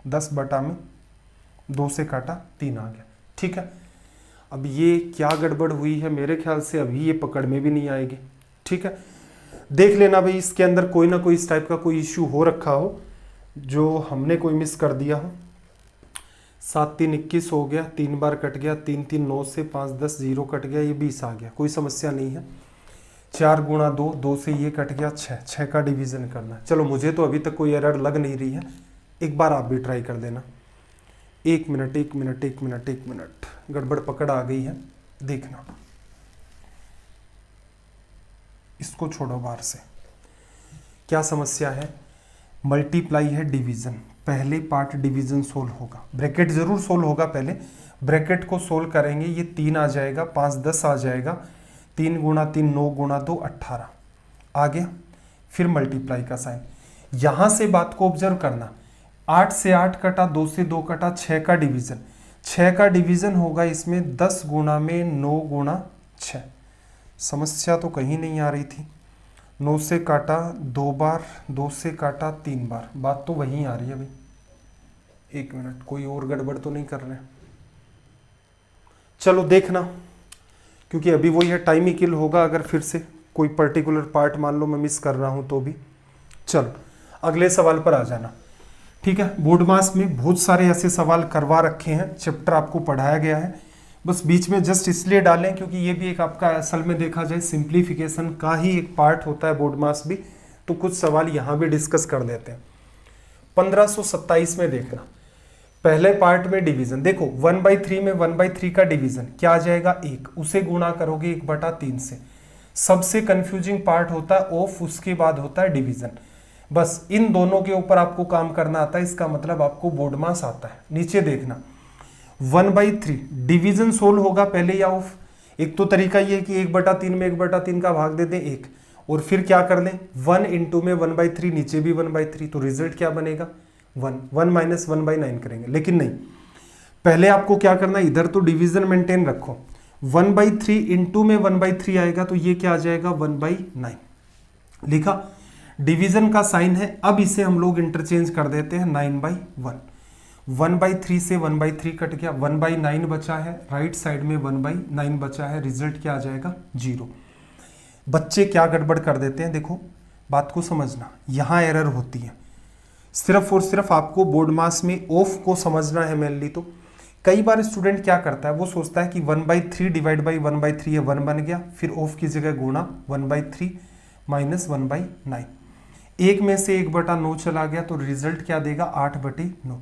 Speaker 1: 10/2 से काटा 3 आ गया। ठीक है, अब ये क्या गड़बड़ हुई है, मेरे ख्याल से अभी ये पकड़ में भी नहीं आएगी। ठीक है, देख लेना भाई इसके अंदर कोई ना कोई इस टाइप का कोई इश्यू हो रखा हो जो हमने कोई मिस कर दिया हो। 7 3 21 हो गया, 3 बार कट गया, 3 3 9 से 5 10, 0 कट गया, ये 20 आ गया, कोई समस्या नहीं है। 4 गुणा 2, 2 से ये कट गया 6, 6 का डिवीजन करना है। चलो मुझे तो अभी तक कोई एरर लग नहीं रही है, एक बार आप भी ट्राई कर देना। 1 मिनट 1 मिनट 1 मिनट 1 मिनट, गड़बड़ पकड़ आ गई है, देखना। इसको छोड़ो बाहर से, क्या समस्या है, मल्टीप्लाई है डिवीजन, पहले पार्ट डिवीजन सोल्व होगा, ब्रैकेट जरूर सोल्व होगा, पहले ब्रैकेट को सोल्व करेंगे, ये 3 आ जाएगा, 5 10 आ जाएगा, 3 गुणा 3 9 गुणा 2 18 आ गया। फिर मल्टीप्लाई का साइन, यहां से बात को ऑब्जर्व करना, 8 से 8 कटा, 2 से 2 कटा, 6 का डिवीजन, 6 का डिवीजन होगा इसमें 10 गुणा में 9 गुणा 6। समस्या तो कहीं नहीं आ रही थी, 9 से काटा 2 बार, 2 से काटा 3 बार, बात तो वहीं आ रही है भाई। 1 मिनट, कोई और गड़बड़ तो नहीं कर रहे हैं, चलो देखना, क्योंकि अभी वही है, टाइम ही किल होगा अगर फिर से कोई पर्टिकुलर पार्ट मान लो मैं मिस कर रहा हूं तो भी। चलो अगले सवाल पर आ जाना। ठीक है, बोर्ड मास में बहुत सारे ऐसे सवाल करवा रखे हैं, चैप्टर आपको पढ़ाया गया है, बस बीच में जस्ट इसलिए डालें क्योंकि ये भी एक आपका असल में देखा जाए सिंप्लीफिकेशन का ही एक पार्ट होता है बोर्ड मास भी, तो कुछ सवाल यहाँ भी डिस्कस कर लेते हैं। 1527 में देखना, पहले पार्ट में डिवीजन, देखो 1/3 में 1/3 का डिवीजन क्या आ जाएगा 1, उसे गुणा करोगे 1/3 से। सबसे कंफ्यूजिंग पार्ट होता है ऑफ, उसके बाद होता है डिवीजन। बस इन दोनों के ऊपर आपको काम करना आता है, इसका मतलब आपको बोर्ड मास आता है। नीचे देखना 1/3 डिवीजन सोल्व होगा पहले या ऑफ, एक तो तरीका ये कि 1/3 में 1/3 का भाग दे दें 1, और फिर क्या कर लें 1 इंटू में 1/3, नीचे भी 1/3, तो रिजल्ट क्या बनेगा 1, 1 माइनस 1/9 करेंगे। लेकिन नहीं, पहले आपको क्या करना है, इधर तो डिवीजन मेंटेन रखो, 1/3 इंटू में 1/3 आएगा तो ये क्या आ जाएगा 1/9 लिखा, डिवीजन का साइन है। अब इसे हम लोग इंटरचेंज कर देते हैं 9/1, 1/3 से 1/3 कट गया, 1/9 बचा है, राइट साइड में 1/9 बचा है, रिजल्ट क्या आ जाएगा 0। बच्चे क्या गड़बड़ कर देते हैं, देखो बात को समझना, यहां एरर होती है। सिर्फ और सिर्फ आपको बोर्ड मास में ऑफ को समझना है मेनली। तो कई बार स्टूडेंट क्या करता है, वो सोचता है कि 1/3 डिवाइड बाई 1/3 ये 1 बन गया, फिर ऑफ की जगह गुणा 1/3 माइनस 1/9, 1 में से 1/9 चला गया तो रिजल्ट क्या देगा 8/9।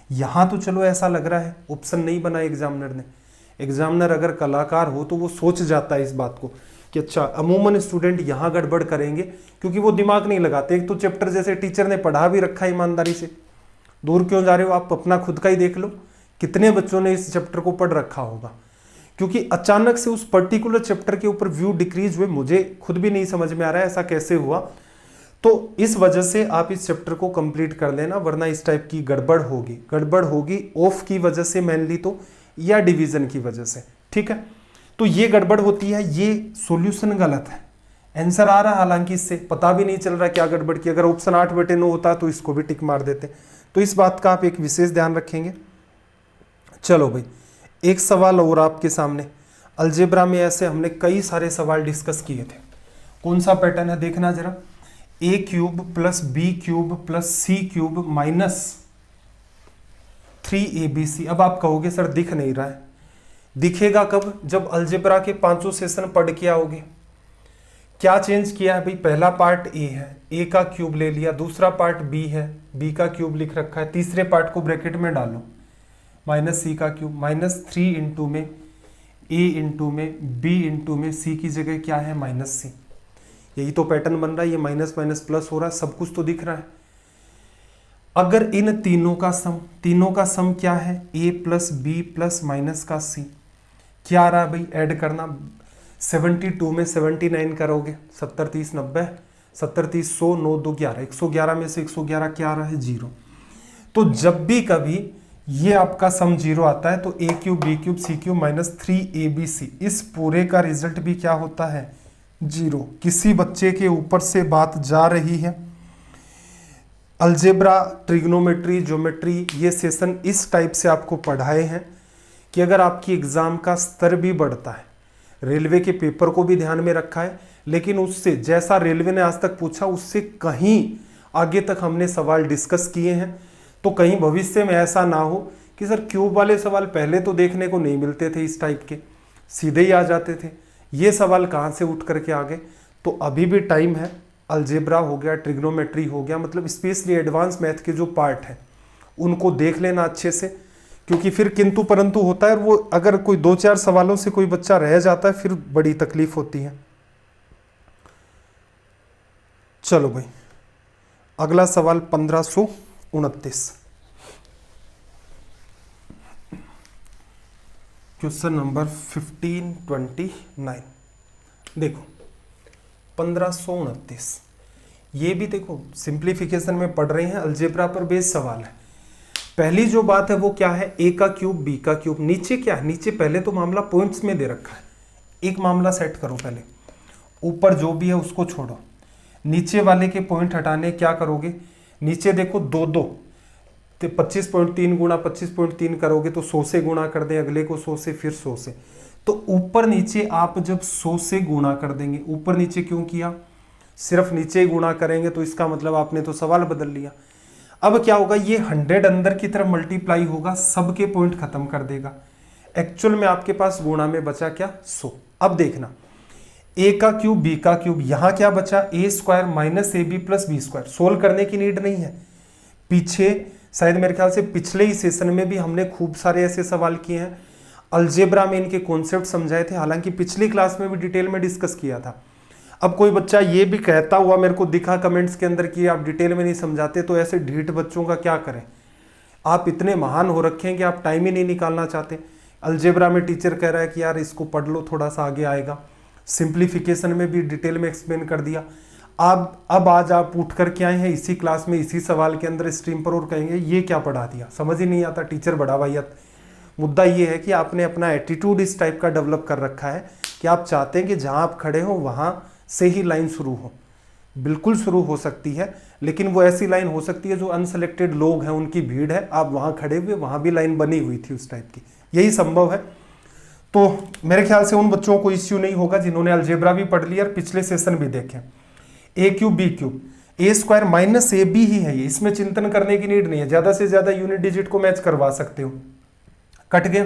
Speaker 1: यहाँ तो चलो ऐसा लग रहा है ऑप्शन नहीं बना एग्जामिनर ने। एग्जामिनर अगर कलाकार हो तो वो सोच जाता है इस बात को कि अच्छा अमूमन स्टूडेंट यहाँ गड़बड़ करेंगे, क्योंकि वो दिमाग नहीं लगाते। एक तो चैप्टर जैसे टीचर ने पढ़ा भी रखा है ईमानदारी से, दूर क्यों जा रहे हो आप, अपना खुद का ही देख लो कितने बच्चों ने इस चैप्टर को पढ़ रखा होगा। क्योंकि अचानक से उस पर्टिकुलर चैप्टर के ऊपर व्यू डिक्रीज हुए, मुझे खुद भी नहीं समझ में आ रहा है ऐसा कैसे हुआ। तो इस वजह से आप इस चैप्टर को कंप्लीट कर लेना, वरना इस टाइप की गड़बड़ होगी ऑफ की वजह से मेनली तो, या डिवीजन की वजह से, ठीक है। तो ये गड़बड़ होती है, ये सॉल्यूशन गलत है, आंसर आ रहा हालांकि इससे पता भी नहीं चल रहा क्या गड़बड़ की। अगर ऑप्शन 8/9 होता तो इसको भी टिक मार देते। तो इस बात का आप एक विशेष ध्यान रखेंगे। चलो भाई, एक सवाल और आपके सामने। अलजेब्रा में ऐसे हमने कई सारे सवाल डिस्कस किए थे। कौन सा पैटर्न है देखना जरा, a³ + b³ + c³ - 3abc। अब आप कहोगे सर दिख नहीं रहा है, दिखेगा कब, जब अलजेब्रा के 5 सेशन पढ़ के आओगे। क्या चेंज किया है भाई, पहला पार्ट a है, a का क्यूब ले लिया, दूसरा पार्ट b है, b का क्यूब लिख रखा है, तीसरे पार्ट को ब्रैकेट में डालो -c का क्यूब, -3 इंटू में a इंटू में b इंटू में c की जगह क्या है -c। यही तो पैटर्न बन रहा है, ये माइनस माइनस प्लस हो रहा है, सब कुछ तो दिख रहा है। अगर इन तीनों का सम क्या है, a + b + -c, क्या आ रहा है भाई, ऐड करना। 72 में 79 करोगे, 70 30 90, 70 30 100, 9 2 11, 111 में से 111 क्या आ रहा है 0। तो जब भी कभी ये आपका सम 0 आता है तो a³ b³ c³ - 3abc, इस पूरे का रिजल्ट भी क्या होता है 0। किसी बच्चे के ऊपर से बात जा रही है। अलजेब्रा, ट्रिग्नोमेट्री, ज्योमेट्री, ये सेशन इस टाइप से आपको पढ़ाए हैं कि अगर आपकी एग्जाम का स्तर भी बढ़ता है, रेलवे के पेपर को भी ध्यान में रखा है, लेकिन उससे जैसा रेलवे ने आज तक पूछा उससे कहीं आगे तक हमने सवाल डिस्कस किए हैं। तो कहीं भविष्य में ऐसा ना हो कि सर क्यूब वाले सवाल पहले तो देखने को नहीं मिलते थे, इस टाइप के सीधे ही आ जाते थे, ये सवाल कहाँ से उठ करके आ गए। तो अभी भी टाइम है, अलजेब्रा हो गया, ट्रिग्नोमेट्री हो गया, मतलब स्पेशली एडवांस मैथ के जो पार्ट हैं उनको देख लेना अच्छे से, क्योंकि फिर किंतु परंतु होता है, वो अगर कोई 2-4 सवालों से कोई बच्चा रह जाता है फिर बड़ी तकलीफ होती है। चलो भाई, अगला सवाल 1529, क्वेश्चन नंबर 1529। देखो 1529, ये भी देखो सिंप्लीफिकेशन में पढ़ रहे हैं, अलजेब्रा पर बेस्ड सवाल है। पहली जो बात है वो क्या है, a का क्यूब b का क्यूब, नीचे क्या है, नीचे पहले तो मामला पॉइंट्स में दे रखा है, एक मामला सेट करो पहले, ऊपर जो भी है उसको छोड़ो, नीचे वाले के पॉइंट हटाने क्या करोगे, नीचे देखो 2 तो 25.3 गुणा 25.3 करोगे तो 100 से गुणा कर दें, अगले को 100 से, फिर 100 से, तो ऊपर नीचे आप जब 100 से गुणा कर देंगे, ऊपर नीचे क्यों किया, सिर्फ नीचे ही गुणा करेंगे तो इसका मतलब आपने तो सवाल बदल लिया। अब क्या होगा, ये 100 अंदर की तरफ मल्टीप्लाई होगा, सबके पॉइंट खत्म कर देगा, एक्चुअल में आपके पास गुणा में बचा क्या 100। अब देखना a का क्यूब b का क्यूब, यहां क्या बचा a² - ab + b², सोल्व करने की नीड नहीं है। पीछे शायद मेरे ख्याल से पिछले ही सेशन में भी हमने खूब सारे ऐसे सवाल किए हैं, अलजेब्रा में इनके कॉन्सेप्ट समझाए थे, हालांकि पिछली क्लास में भी डिटेल में डिस्कस किया था। अब कोई बच्चा ये भी कहता हुआ मेरे को दिखा कमेंट्स के अंदर कि आप डिटेल में नहीं समझाते, तो ऐसे ढीठ बच्चों का क्या करें। आप इतने महान हो रखे हैं कि आप टाइम ही नहीं निकालना चाहते। अलजेब्रा में टीचर कह रहा है कि यार इसको पढ़ लो, थोड़ा सा आगे आएगा, सिंप्लीफिकेशन में भी डिटेल में एक्सप्लेन कर दिया। अब आज आप उठ कर के आए हैं इसी क्लास में, इसी सवाल के अंदर स्ट्रीम पर, और कहेंगे ये क्या पढ़ा दिया, समझ ही नहीं आता, टीचर बड़ा वाहियत। मुद्दा ये है कि आपने अपना एटीट्यूड इस टाइप का डेवलप कर रखा है कि आप चाहते हैं कि जहां आप खड़े हो वहां से ही लाइन शुरू हो। बिल्कुल शुरू हो सकती है, लेकिन वो ऐसी लाइन हो सकती है जो अनसेलेक्टेड लोग हैं, उनकी भीड़ है, आप वहां खड़े हुए, वहां भी लाइन बनी हुई थी उस टाइप की, यही संभव है। तो मेरे ख्याल से उन बच्चों को इश्यू नहीं होगा जिन्होंने अलजेब्रा भी पढ़ लिया और पिछले सेशन भी देखे। a³ b³ a² - ab ही है ये, इसमें चिंतन करने की नीड नहीं है, ज्यादा से ज्यादा यूनिट डिजिट को मैच करवा सकते हो। कट गया,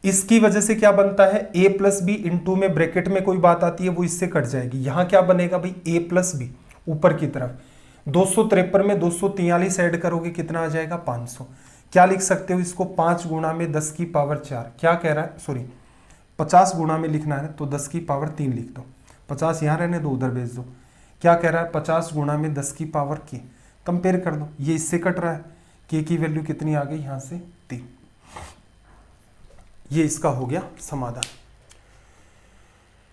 Speaker 1: इसकी वजह से क्या बनता है a + b इंटू में ब्रैकेट में कोई बात आती है वो इससे कट जाएगी, यहां क्या बनेगा भाई a + b, ऊपर की तरफ। 253 में 243 ऐड करोगे कितना आ जाएगा 500। क्या लिख सकते हो इसको 5 गुणा में 10 की पावर 4। क्या कह रहा है, सॉरी 50 गुणा में लिखना है तो 10 की पावर 3 लिख दो। 50 यहाँ रहने दो, उधर भेज दो। क्या कह रहा है 50 गुणा में 10 की पावर के, कंपेयर कर दो, ये इससे कट रहा है, के की वैल्यू कितनी आ गई यहाँ से 3। ये इसका हो गया समाधान।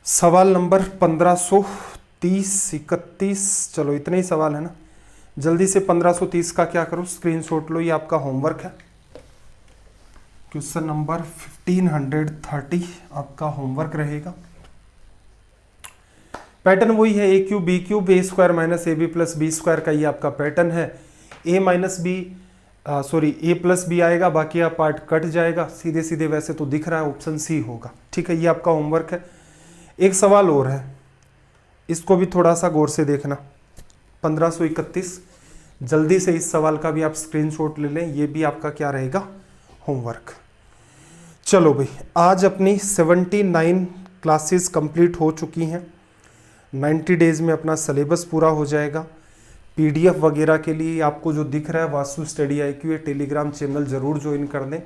Speaker 1: सवाल नंबर 1530 31, चलो इतने ही सवाल है ना, जल्दी से 1530 का क्या करो, स्क्रीनशॉट लो, ये आपका होमवर्क है। क्वेश्चन नंबर 1530 आपका होमवर्क रहेगा। पैटर्न वही है, A cube B cube A square minus A B plus B square का ये आपका पैटर्न है। A minus B A plus B आएगा, बाकी आप पार्ट कट जाएगा, सीधे सीधे वैसे तो दिख रहा है ऑप्शन सी होगा। ठीक है, ये आपका होमवर्क है। एक सवाल और है, इसको भी थोड़ा सा गौर से देखना। 1531, जल्दी से इस सवाल का भी आप स्क्रीनशॉट ले लें, ये भी आपका क्या रहेगा होमवर्क। चलो भाई, आज अपनी 79 क्लासेस कंप्लीट हो चुकी हैं। 90 डेज में अपना सिलेबस पूरा हो जाएगा। पीडीएफ वगैरह के लिए आपको जो दिख रहा है वास्तु स्टडी IQ, ये टेलीग्राम चैनल ज़रूर ज्वाइन कर लें,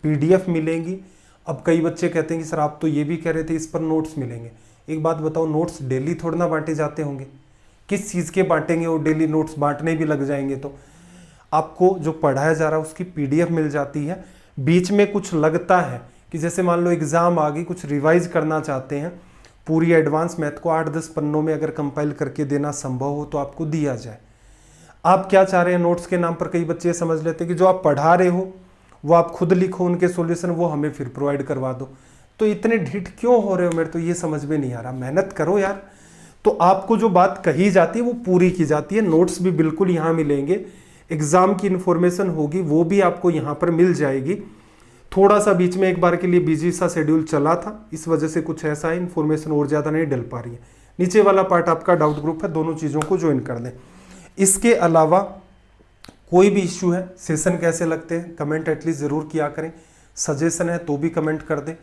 Speaker 1: पीडीएफ मिलेंगी। अब कई बच्चे कहते हैं कि सर आप तो ये भी कह रहे थे इस पर नोट्स मिलेंगे। एक बात बताओ, नोट्स डेली थोड़ा ना बांटे जाते होंगे, किस चीज़ के बांटेंगे, और डेली नोट्स बांटने भी लग जाएंगे तो आपको जो पढ़ाया जा रहा है उसकी पीडीएफ मिल जाती है। बीच में कुछ लगता है कि जैसे मान लो एग्ज़ाम आ गई, कुछ रिवाइज करना चाहते हैं, पूरी एडवांस मैथ को 8-10 पन्नों में अगर कंपाइल करके देना संभव हो तो आपको दिया जाए। आप क्या चाह रहे हैं, नोट्स के नाम पर कई बच्चे समझ लेते हैं कि जो आप पढ़ा रहे हो वो आप खुद लिखो, उनके सॉल्यूशन वो हमें फिर प्रोवाइड करवा दो। तो इतने ढीठ क्यों हो रहे हो, मेरे तो ये समझ में नहीं आ रहा। मेहनत करो यार। तो आपको जो बात कही जाती है वो पूरी की जाती है। नोट्स भी बिल्कुल यहाँ मिलेंगे, एग्जाम की इंफॉर्मेशन होगी वो भी आपको यहाँ पर मिल जाएगी। थोड़ा सा बीच में एक बार के लिए बिजी सा शेड्यूल चला था, इस वजह से कुछ ऐसा है, इन्फॉर्मेशन और ज़्यादा नहीं डल पा रही है। नीचे वाला पार्ट आपका डाउट ग्रुप है, दोनों चीज़ों को ज्वाइन कर लें। इसके अलावा कोई भी इश्यू है, सेशन कैसे लगते हैं, कमेंट एटलीस्ट ज़रूर किया करें। सजेशन है तो भी कमेंट कर दें,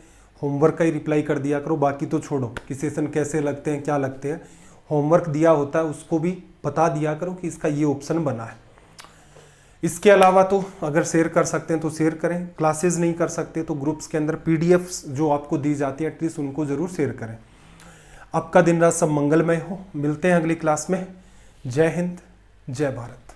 Speaker 1: होमवर्क का ही रिप्लाई कर दिया करो, बाकी तो छोड़ो कि सेशन कैसे लगते हैं क्या लगते हैं। होमवर्क दिया होता है उसको भी बता दिया करो कि इसका ये ऑप्शन बना है। इसके अलावा तो अगर शेयर कर सकते हैं तो शेयर करें, क्लासेस नहीं कर सकते तो ग्रुप्स के अंदर पीडीएफ्स जो आपको दी जाती है एटलीस्ट उनको ज़रूर शेयर करें। आपका दिन रात सब मंगलमय हो। मिलते हैं अगली क्लास में। जय हिंद, जय भारत।